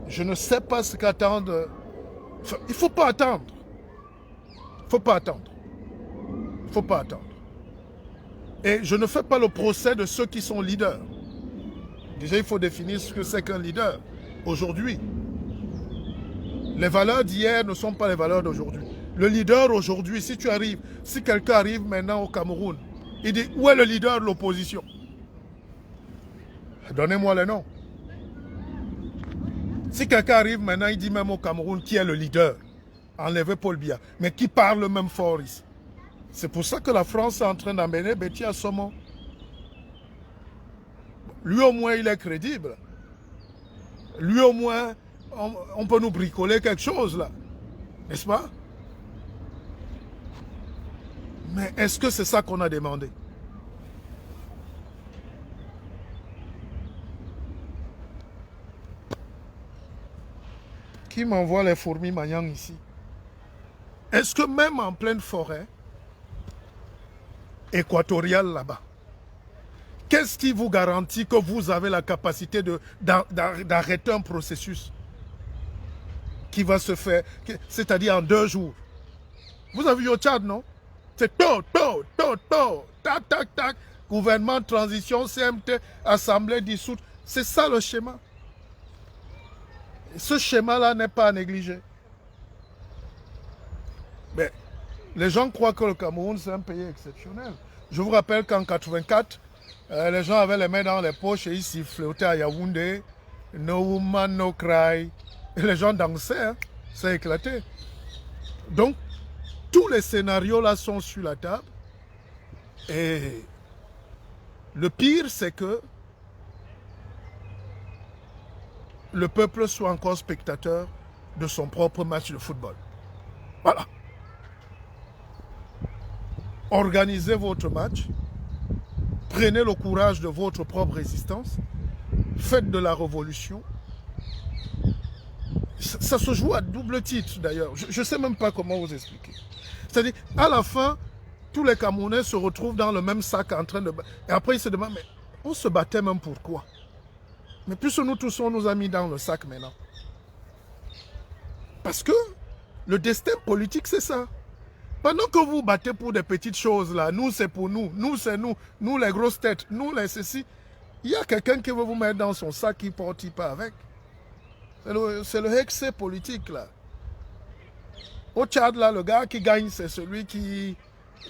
Je ne sais pas ce qu'attendre. Enfin, il ne faut pas attendre. Il ne faut pas attendre. Il ne faut pas attendre. Et je ne fais pas le procès de ceux qui sont leaders. Déjà, il faut définir ce que c'est qu'un leader. Aujourd'hui, les valeurs d'hier ne sont pas les valeurs d'aujourd'hui. Le leader aujourd'hui, si quelqu'un arrive maintenant au Cameroun, il dit, où est le leader de l'opposition? Donnez-moi le nom. Si quelqu'un arrive maintenant, il dit même au Cameroun, qui est le leader? Enlevez Paul Biya. Mais qui parle même fort ici? C'est pour ça que la France est en train d'emmener Betty Assomo. Lui au moins, il est crédible. Lui au moins, on peut nous bricoler quelque chose là. N'est-ce pas? Mais est-ce que c'est ça qu'on a demandé? Qui m'envoie les fourmis Mayang ici? Est-ce que même en pleine forêt équatoriale là-bas, qu'est-ce qui vous garantit que vous avez la capacité d'arrêter un processus qui va se faire, c'est-à-dire en 2 jours? Vous avez vu au Tchad, non? C'est tac, tac, tac, gouvernement, transition, CMT, assemblée dissoute. C'est ça le schéma. Ce schéma-là n'est pas à négliger. Mais les gens croient que le Cameroun, c'est un pays exceptionnel. Je vous rappelle qu'en 84, les gens avaient les mains dans les poches et ils sifflotaient à Yaoundé. No woman, no cry. Et les gens dansaient, hein. Ça a éclaté. Donc, tous les scénarios là sont sur la table. Et le pire, c'est que le peuple soit encore spectateur de son propre match de football. Voilà. Organisez votre match. Prenez le courage de votre propre résistance. Faites de la révolution. Ça se joue à double titre d'ailleurs. Je ne sais même pas comment vous expliquer. C'est-à-dire, à la fin, tous les Camerounais se retrouvent dans le même sac en train de... Et après, ils se demandent, mais on se battait même pourquoi? Mais puisque nous tous, on nous a mis dans le sac maintenant. Parce que le destin politique, c'est ça. Pendant que vous battez pour des petites choses là, nous c'est pour nous, nous c'est nous les grosses têtes, nous les ceci, il y a quelqu'un qui veut vous mettre dans son sac qui ne porte pas avec. C'est le excès politique là. Au Tchad là, le gars qui gagne, c'est celui qui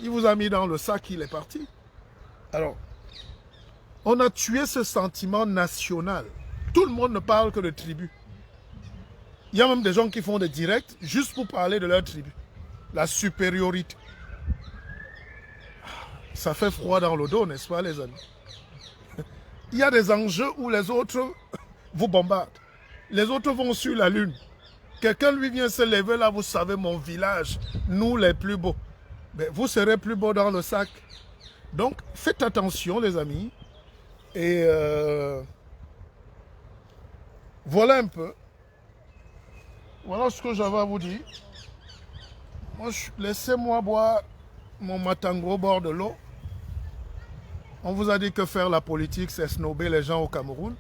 il vous a mis dans le sac, il est parti. Alors, on a tué ce sentiment national. Tout le monde ne parle que de tribu. Il y a même des gens qui font des directs juste pour parler de leur tribu. La supériorité. Ça fait froid dans le dos, n'est-ce pas, les amis? Il y a des enjeux où les autres vous bombardent. Les autres vont sur la lune. Quelqu'un lui vient se lever là, vous savez, mon village, nous les plus beaux. Mais vous serez plus beaux dans le sac. Donc, faites attention, les amis. Et voilà un peu. Voilà ce que j'avais à vous dire. Laissez-moi boire mon matango au bord de l'eau. On vous a dit que faire la politique, c'est snober les gens au Cameroun.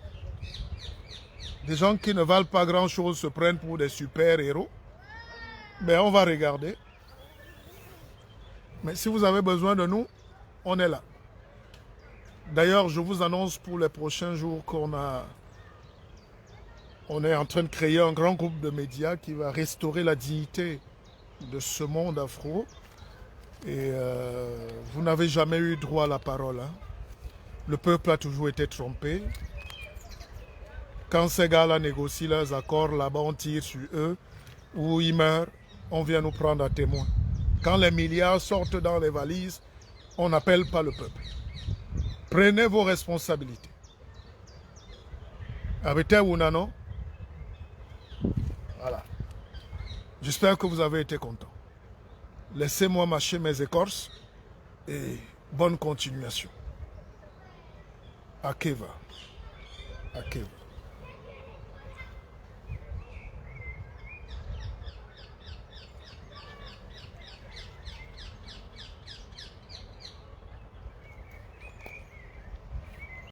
Des gens qui ne valent pas grand-chose se prennent pour des super-héros. Mais on va regarder. Mais si vous avez besoin de nous, on est là. D'ailleurs, je vous annonce pour les prochains jours qu'on est en train de créer un grand groupe de médias qui va restaurer la dignité de ce monde afro Et vous n'avez jamais eu droit à la parole. Hein. Le peuple a toujours été trompé. Quand ces gars-là négocient leurs accords, là-bas on tire sur eux, ou ils meurent, on vient nous prendre à témoin. Quand les milliards sortent dans les valises, on n'appelle pas le peuple. Prenez vos responsabilités. Arrêtez Wunano. Voilà. J'espère que vous avez été contents. Laissez-moi mâcher mes écorces et bonne continuation. Akeva. Akeva.